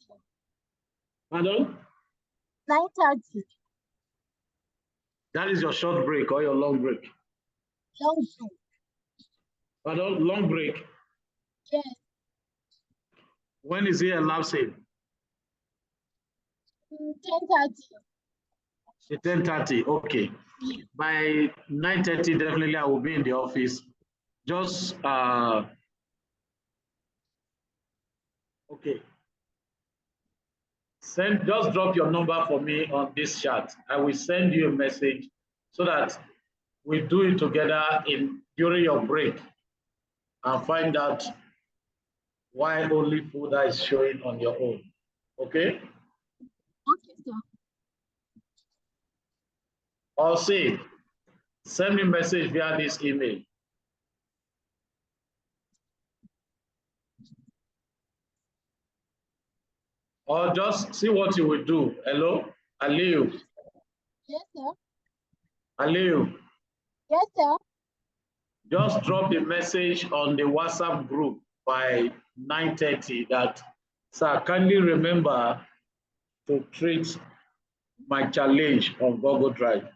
Pardon? 9:30. That is your short break or your long break? Long break. Pardon? Long break. Yes. When is it elapsing? 10:30. 10:30. Okay. By 9:30, definitely I will be in the office. Just Okay. Just drop your number for me on this chat. I will send you a message so that we do it together during your break and find out why only Fuda is showing on your own. Okay? Okay, sir. Or say, send me a message via this email. Or just see what you will do. Hello? Aliu. Yes, sir. Aliu. Yes, sir. Just drop a message on the WhatsApp group by 9:30 that, sir, kindly remember to treat my challenge on Google Drive.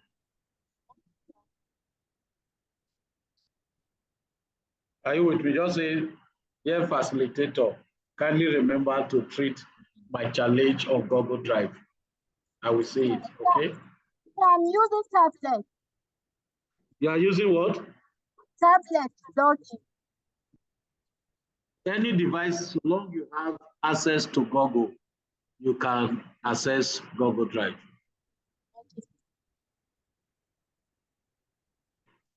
Are you with me? Just say, dear facilitator, kindly remember to treat my challenge on Google Drive. I will say it, okay? I'm using tablet. You are using what? Tablet, login. Any device, so long you have access to Google, you can access Google Drive.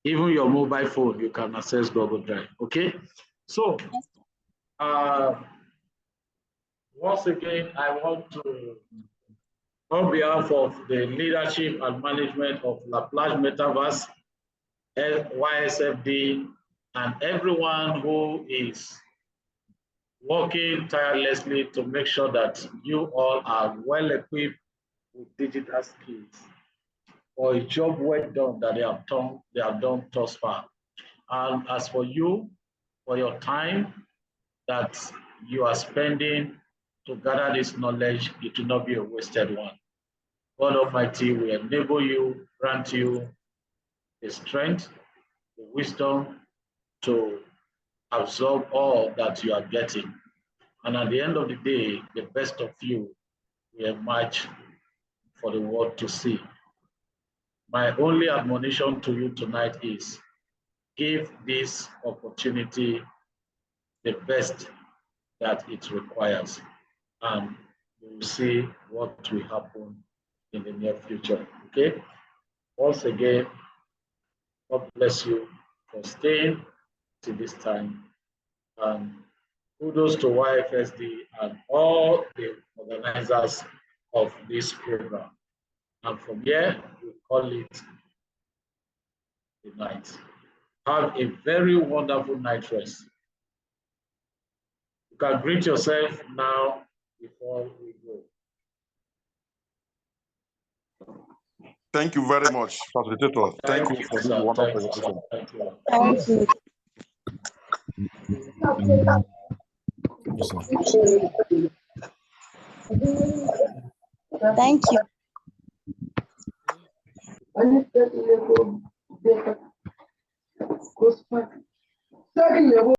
Even your mobile phone, you can access Google Drive, okay? So, once again, I want to, on behalf of the leadership and management of Laplace Metaverse, YSFD, and everyone who is working tirelessly to make sure that you all are well equipped with digital skills for a job well done that they have done thus far. And as for you, for your time that you are spending to gather this knowledge, it will not be a wasted one. God Almighty will enable you, grant you the strength, the wisdom to absorb all that you are getting. And at the end of the day, the best of you will emerge for the world to see. My only admonition to you tonight is give this opportunity the best that it requires, and we will see what will happen in the near future. Okay? Once again, God bless you for staying till this time. And kudos to YFSD and all the organizers of this program. And from here, we call it the night. Have a very wonderful night rest. You can greet yourself now before we go. Thank you very much, facilitator. Thank you for this wonderful presentation. Thank you. Thank you. Thank you.